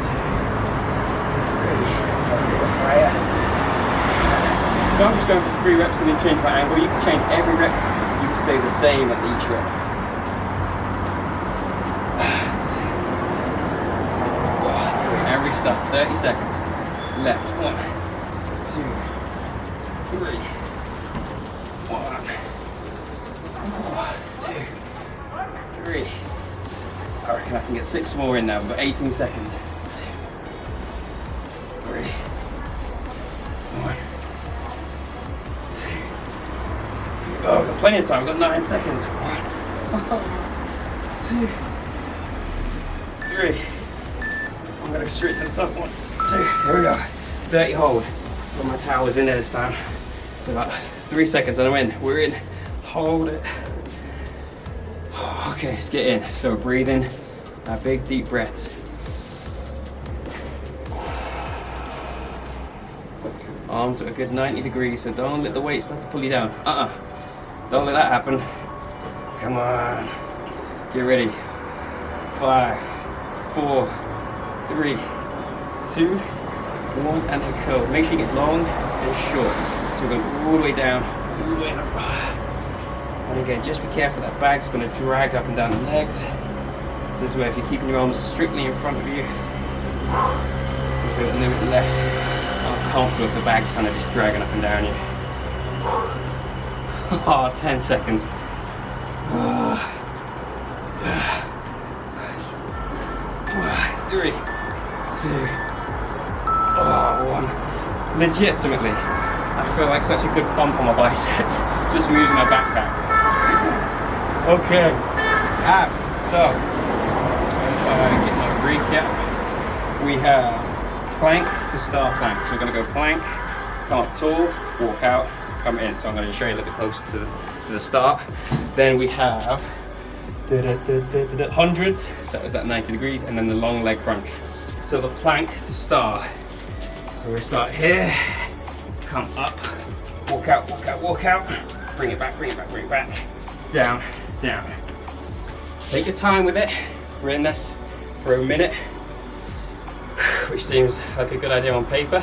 2, 3. Higher. So I'm just going for 3 reps and then change my angle. You can change every rep. You can stay the same at each rep. 1, 2. And restart. 30 seconds. Left. 1, 2, 3. 1, 2. And I can get 6 more in now. We've got 18 seconds. 2, 3, 1, 2. Oh, we've got plenty of time. We've got 9 seconds. 1, 2, 3. I'm gonna go straight to the top. 1, 2. Here we go. 30 hold. Got my towels in there this time. So about 3 seconds and I'm in. We're in. Hold it. Okay, let's get in. So breathe in. Big deep breaths. Arms at a good 90 degrees, so don't let the weight start to pull you down. Don't let that happen. Come on. Get ready. 5, 4, 3, 2, 1, and then curl. Make sure you get long and short. So we're going all the way down, all the way up. And again, just be careful, that bag's going to drag up and down the legs. So this way, if you're keeping your arms strictly in front of you, you feel a little bit less uncomfortable if the bag's kind of just dragging up and down you. 10 seconds. 3, 2, 1. Legitimately, I feel like such a good bump on my biceps just moving my backpack. Okay, abs. So, get my recap. We have plank to start plank. So we're going to go plank, come up tall, walk out, come in. So I'm going to show you a little bit closer to the start. Then we have hundreds, so is that 90 degrees, and then the long leg crunch. So the plank to start. So we start here, come up, walk out, walk out, walk out, bring it back, bring it back, bring it back, down, down. Take your time with it. We're in this for a minute, which seems like a good idea on paper.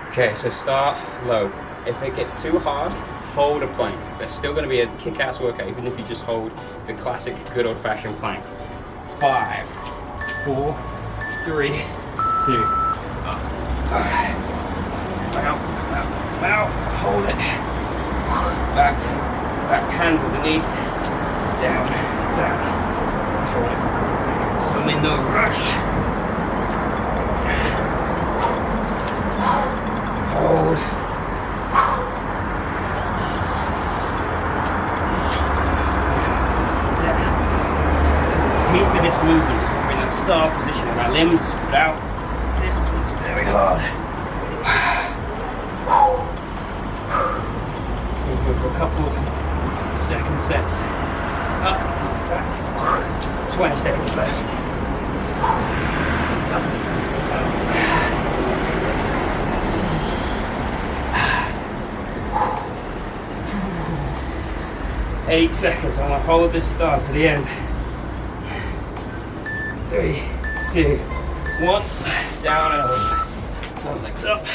Okay, so start low. If it gets too hard, hold a plank. There's still going to be a kick-ass workout, even if you just hold the classic good old-fashioned plank. 5, 4, 3, 2, up. Out, out, out. Hold it. Back, back, hands underneath. Down, down. Hold it for a couple of seconds. I'm in no rush. Hold. Keep with this movement, just we're in that star position of our limbs are spread out. This is what's very hard. We'll go for a couple second sets. Up, back. 20 seconds left. Up, up. 8 seconds. I'm gonna hold this start to the end. 3, 2, 1. Down and over. One leg's up,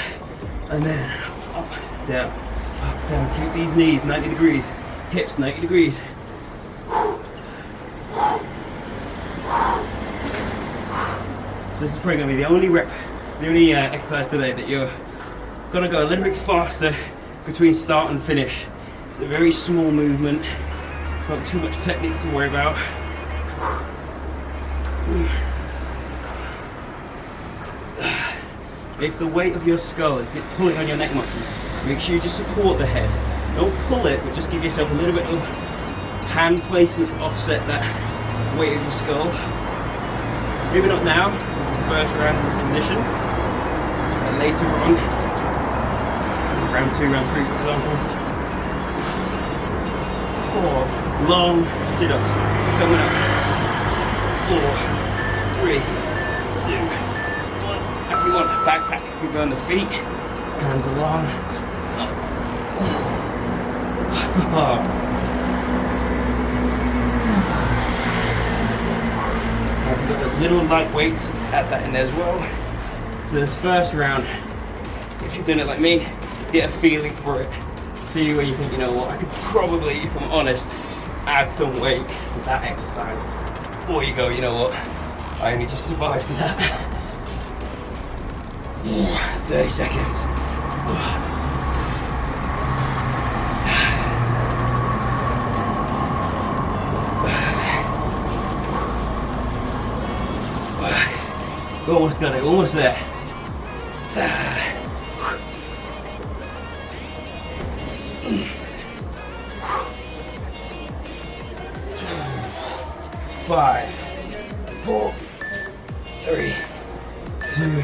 and then up, down, up, down. Keep these knees 90 degrees, hips 90 degrees. So this is probably going to be the only exercise today that you're going to go a little bit faster between start and finish. It's a very small movement, not too much technique to worry about. If the weight of your skull is pulling on your neck muscles, make sure you just support the head. Don't pull it, but just give yourself a little bit of hand placement to offset that weight of your skull. Maybe not now, this is the first round in this position. But later on, round 2, round 3 for example. 4 long sit-ups coming up. 4, 3, 2, 1. Everyone, backpack, we burn the feet, hands along. I've got those little light weights, add that in there as well. So this first round, if you're doing it like me, get a feeling for it. See where you think, you know what, I could probably, if I'm honest, add some weight to that exercise. Or you go, you know what, I only just survived that. 30 seconds. Almost got it, almost there. 5, 4, 3, 2,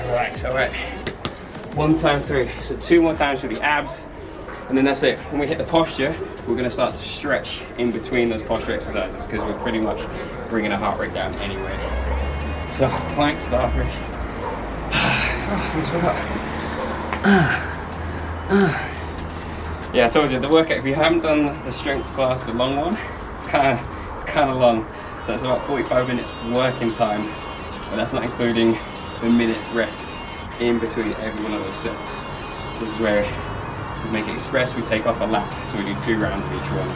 relax, all right. 1 time through, so 2 more times for the abs, and then that's it. When we hit the posture, we're gonna start to stretch in between those posture exercises because we're pretty much bringing our heart rate down anyway. So, plank, starfish. Yeah, I told you, the workout, if you haven't done the strength class, the long one, it's kind of long. So it's about 45 minutes working time, but that's not including the minute rest in between every one of those sets. This is where, to make it express, we take off a lap, so we do 2 rounds of each one.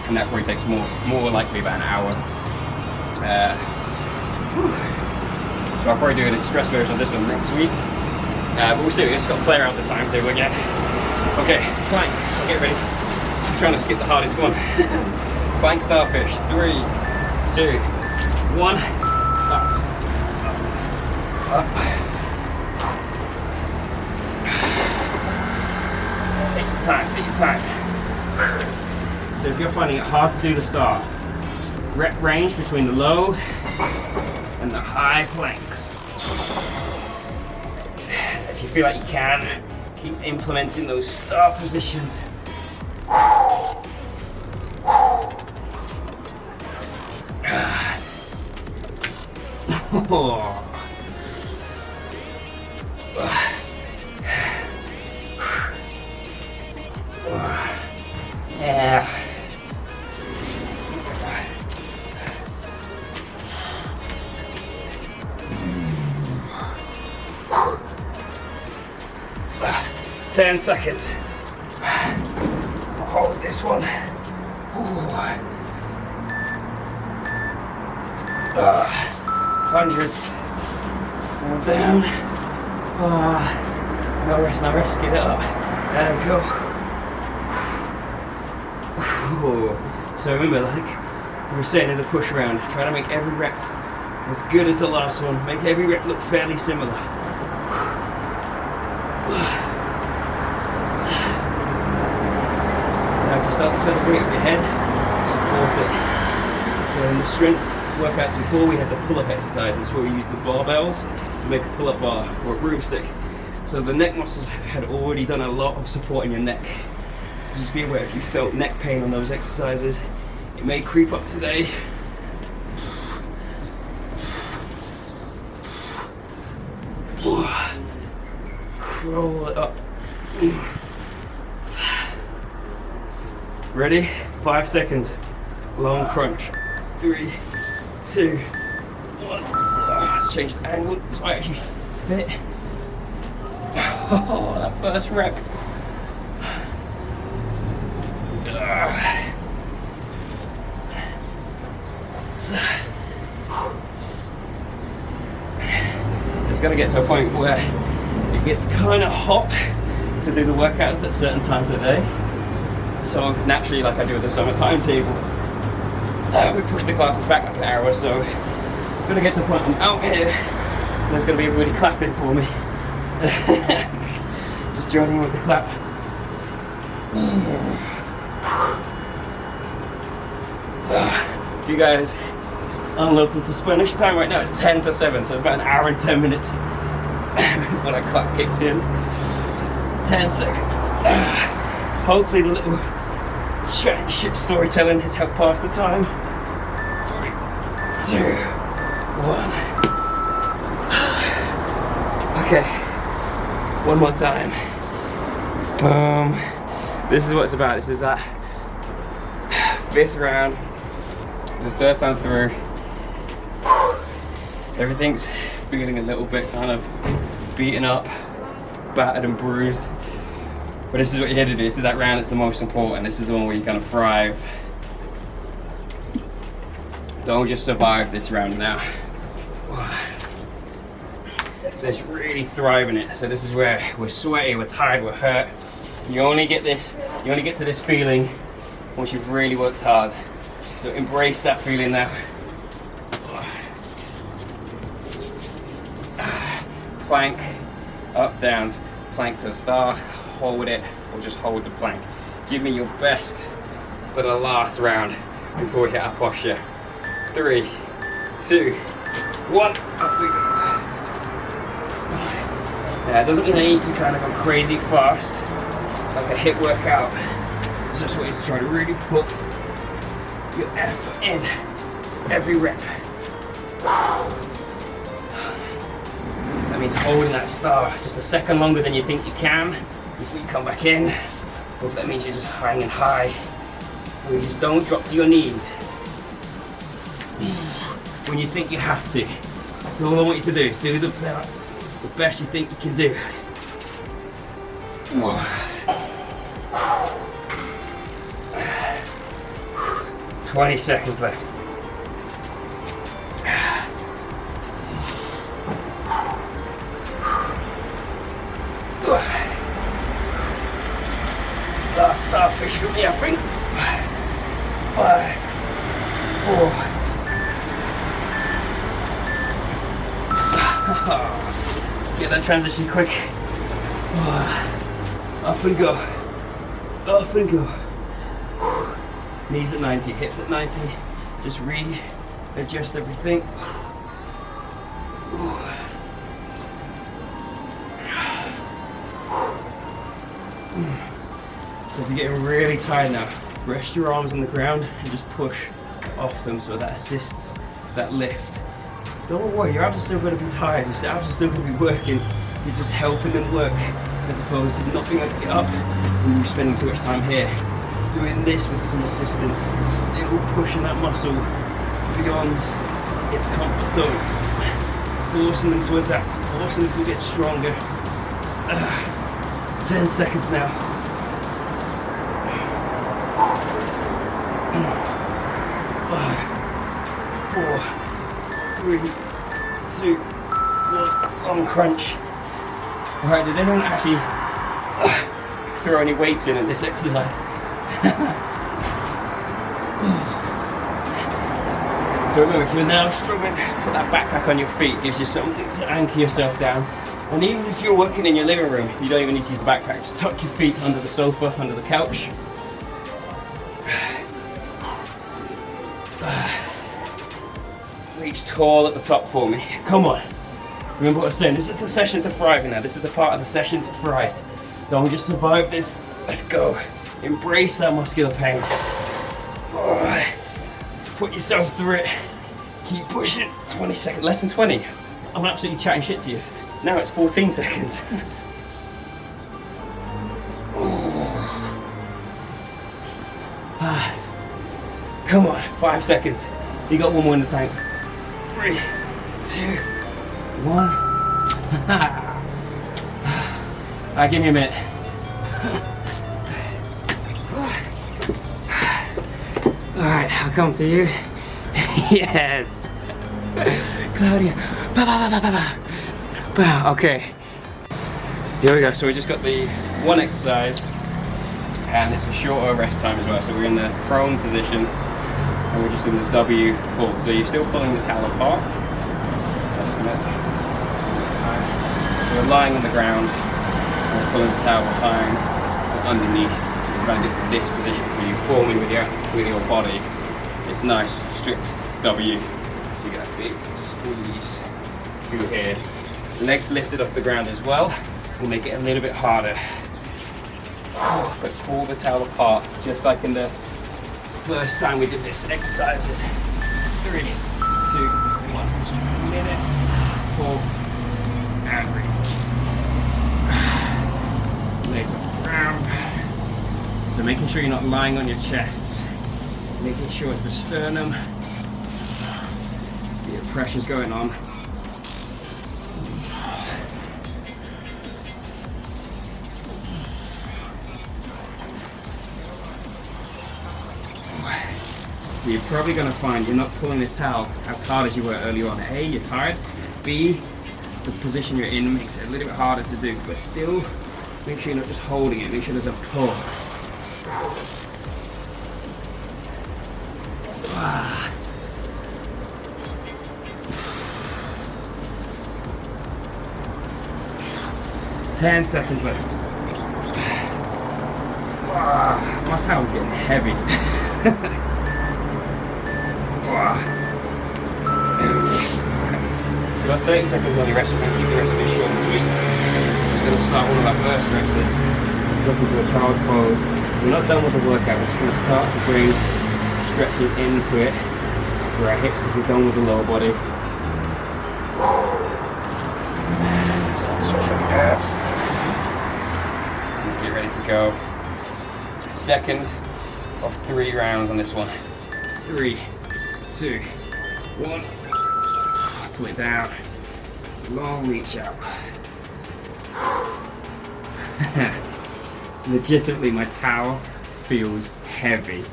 And that probably takes more likely about an hour. So I'll probably do an express version of this one next week. But we'll see, we just got to play around the timetable again. Okay, plank, just get ready. I'm trying to skip the hardest one. Plank starfish, 3, 2, 1, up. Up. Take your time, take your time. So if you're finding it hard to do the start, rep range between the low and the high planks. If you feel like you can, keep implementing those start positions. Yeah. 10 seconds. I'll hold this one. 100. Going down. No rest, no rest. Get it up. There we go. So remember, like we were saying in the push round, try to make every rep as good as the last one. Make every rep look fairly similar. Now if you start to feel the weight of your head, support it. So in the strength workouts before, we had the pull-up exercises where we used the barbells to make a pull-up bar or a broomstick. So the neck muscles had already done a lot of support in your neck. So just be aware if you felt neck pain on those exercises, it may creep up today. Roll it up. Ready? 5 seconds. Long crunch. 3, 2, 1. Let's change the angle so I actually fit. Oh, that first rep. It's got to get to a point where it gets kind of hot to do the workouts at certain times of day. So naturally, like I do with the summer timetable, we push the classes back like an hour or so. It's going to get to a point I'm out here and there's going to be everybody clapping for me. Just joining with the clap. If you guys are local to Spanish time right now, it's 10 to 7, so it's about an hour and 10 minutes before that clap kicks in. 10 seconds. Hopefully the little chat and shit storytelling has helped pass the time. 3, 2, 1. Okay, one more time. Boom. This is what it's about. This is that 5th round, the 3rd time through. Everything's feeling a little bit kind of beaten up, battered and bruised. But this is what you're here to do. This is that round that's the most important. This is the one where you're gonna thrive. Don't just survive this round now. Let's really thrive in it. So this is where we're sweaty, we're tired, we're hurt. You only get to this feeling once you've really worked hard. So embrace that feeling now. plank, up, downs, plank to the star, hold it, or just hold the plank. Give me your best for the last round before we hit our posture. 3, 2, 1, up we go. Now, it doesn't mean I need to kind of go crazy fast, like a HIIT workout. It's just a way to try to really put your effort in to every rep. That means holding that star just a second longer than you think you can before you come back in. Or that means you're just hanging high. And you just don't drop to your knees when you think you have to. That's all I want you to do, is do the best you think you can do. 20 seconds left. Last starfish for me, I think. 5, 4. Get that transition quick. Up and go. Up and go. Knees at 90, hips at 90. Just readjust everything. So if you're getting really tired now, rest your arms on the ground and just push off them so that assists that lift. Don't worry, your abs are still going to be tired, your abs are still going to be working. You're just helping them work as opposed to not being able to get up and you're spending too much time here. Doing this with some assistance and still pushing that muscle beyond its comfort zone. Forcing them to adapt, forcing them to get stronger. 10 seconds now. 5, 4, 3, 2, 1. Long crunch. Alright, did anyone actually throw any weights in at this exercise? So remember, if you're now struggling, put that backpack on your feet, gives you something to anchor yourself down. And even if you're working in your living room, you don't even need to use the backpack. Just tuck your feet under the sofa, under the couch. Reach tall at the top for me. Come on. Remember what I was saying, this is the session to thrive now. This is the part of the session to thrive. Don't just survive this. Let's go. Embrace that muscular pain. Alright. Put yourself through it. Keep pushing. 20 seconds. Less than 20. I'm absolutely chatting shit to you. Now it's 14 seconds. Come on. 5 seconds. You got one more in the tank. 3, 2, 1. Alright, give me a minute. Alright, I'll come to you. Yes. Claudia. Okay. Here we go. So we just got the one exercise and it's a shorter rest time as well. So we're in the prone position and we're just in the W pull. So you're still pulling the towel apart. So we're lying on the ground and we're pulling the towel behind and underneath. Trying to get to this position so you're forming with your body. It's nice, strict W. So you get a big squeeze through here. Legs lifted off the ground as well. We'll make it a little bit harder. But pull the towel apart, just like in the first time we did this exercises. 3, 2, 1. Minute. Pull and reach. Legs off the ground. So making sure you're not lying on your chests, making sure it's the sternum, the pressure's going on. So you're probably going to find you're not pulling this towel as hard as you were earlier on. A, you're tired. B, the position you're in makes it a little bit harder to do, but still make sure you're not just holding it, make sure there's a pull. 10 seconds left. My towel's getting heavy. So about 30 seconds on your rest, we're going to keep the rest of it short and sweet. Just going to start one of our first stretches. Drop into a child's pose. We're not done with the workout, we're just going to start to bring stretching into it for our hips because we're done with the lower body. Start to stretch out the abs. And get ready to go. Second of 3 rounds on this one. 3, 2, 1. Pull it down. Long reach out. Legitimately, my towel feels heavy.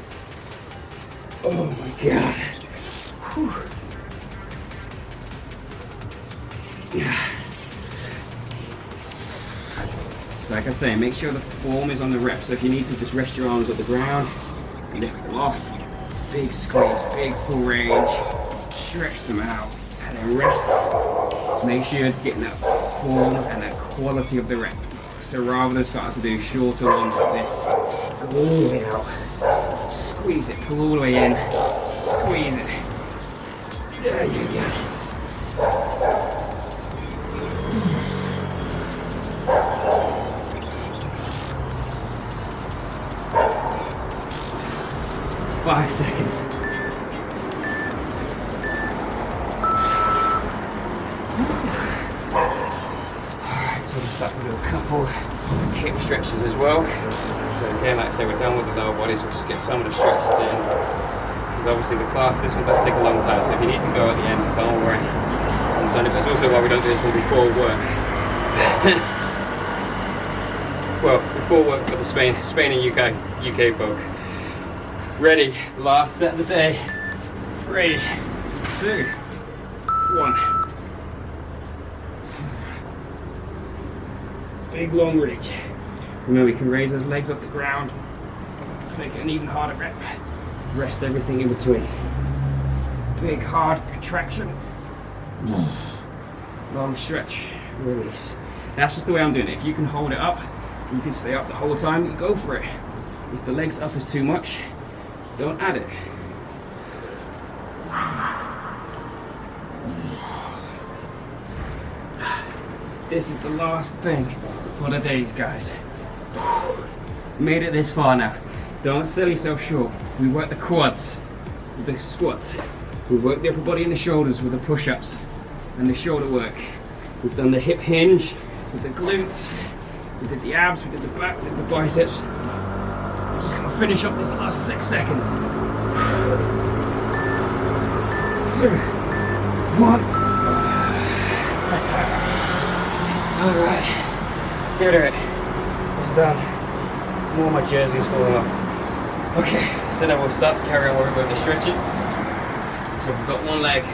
Oh my god. Whew. Yeah. So like I say, make sure the form is on the rep. So if you need to just rest your arms at the ground, lift them off, big squeeze, big full range, stretch them out, and then rest. Make sure you're getting that form and that quality of the rep. So rather than starting to do shorter ones like this, go all the way out, squeeze it, pull all the way in, squeeze it. Yeah. 5 seconds. Alright, so we'll start to do a couple hip stretches as well. So again, like I say, we're done with the lower body, so we'll just get some of the stretches in. Because obviously the class, this one does take a long time, so if you need to go at the end, don't worry. And that's also why we don't do this one before work. Well, before work for the Spain and UK folk. Ready, last set of the day. 3, 2, 1. Big long reach. Remember, we can raise those legs off the ground to make it an even harder rep. Rest everything in between. Big hard contraction. Long stretch, release. That's just the way I'm doing it. If you can hold it up, you can stay up the whole time, you go for it. If the legs up is too much, don't add it. This is the last thing for the days, guys. Made it this far now. Don't sell yourself short. We work the quads with the squats. We work the upper body and the shoulders with the push-ups and the shoulder work. We've done the hip hinge with the glutes. We did the abs, we did the back, we did the biceps. I'm just gonna finish up this last 6 seconds. 2, 1. All right, get it. It's done. More of my jersey's falling off. Okay, so then we'll start to carry on working with the stretches. So we've got one leg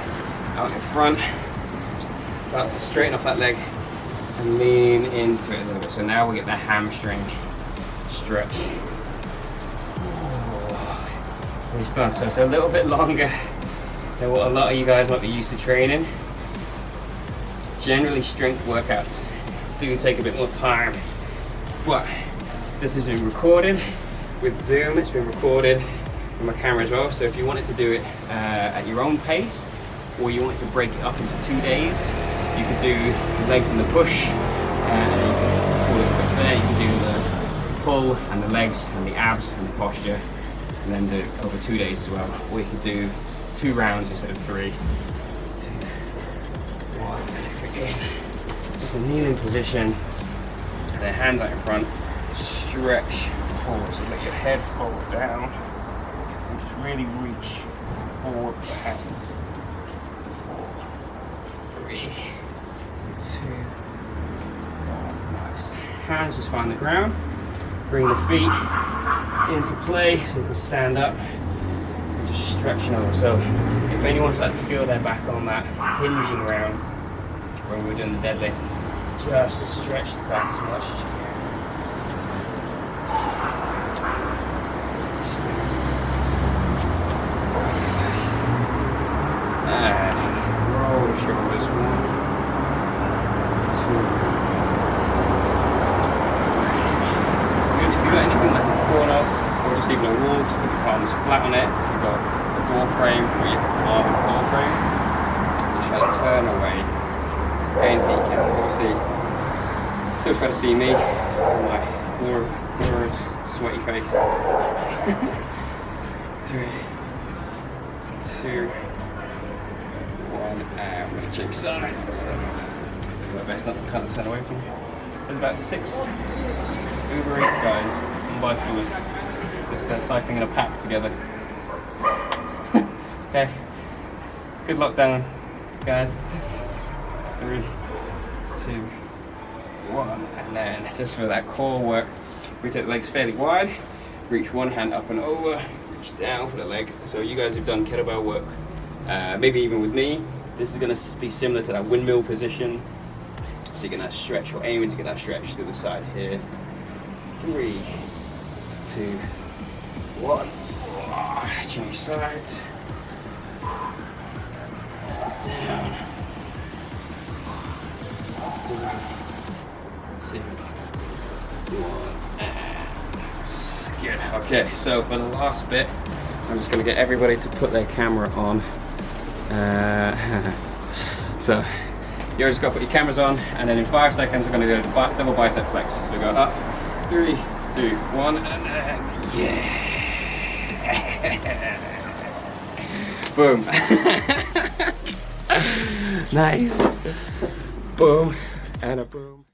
out in front. Start to straighten off that leg and lean into it a little bit. So now we get the hamstring stretch. It's done. So it's a little bit longer than what a lot of you guys might be used to training. Generally, strength workouts do take a bit more time, but this has been recorded with Zoom. It's been recorded with my camera as well. So if you wanted to do it at your own pace, or you wanted to break it up into 2 days, you could do the legs and the push, and you can call it quits there. You can do the pull and the legs and the abs and the posture, and then do it over 2 days as well. Or you could do 2 rounds instead of 3. 2, 1, again. Just a kneeling position, and then hands out in front. Stretch forward, so let your head forward down, and just really reach forward with the hands. 4, 3, 2, 1. Nice. Hands just find the ground. Bring the feet into play so you can stand up and just stretching over. So if anyone starts to feel their back on that hinging round when we're doing the deadlift, just stretch the back as much as you can. And roll the shoulders. 1, 2, sleeping on a wall, just put your palms flat on it. You've got a door frame, or your arm on the door frame. Just try to turn away. Pain peeking, obviously. Still try to see me, my glorious, sweaty face. 3, 2, 1, and we're changing sides. So, do my best not to kind of turn away from you. There's about 6 Uber Eats guys on bicycles, just cycling in a pack together. Okay, good lockdown, guys. 3, 2, 1, and then just for that core work, we take the legs fairly wide, reach one hand up and over, reach down for the leg. So you guys have done kettlebell work, maybe even with me, this is going to be similar to that windmill position. So you're going to stretch, or aiming to get that stretch to the side here. 3, 2, 1. Change sides. Down. 3, 2, 1. And good. Okay, so for the last bit, I'm just going to get everybody to put their camera on. So you just got to put your cameras on, and then in 5 seconds we're going to do a double bicep flex. So we go up, 3, 2, 1, and then yeah. Boom. Nice. Boom and a boom.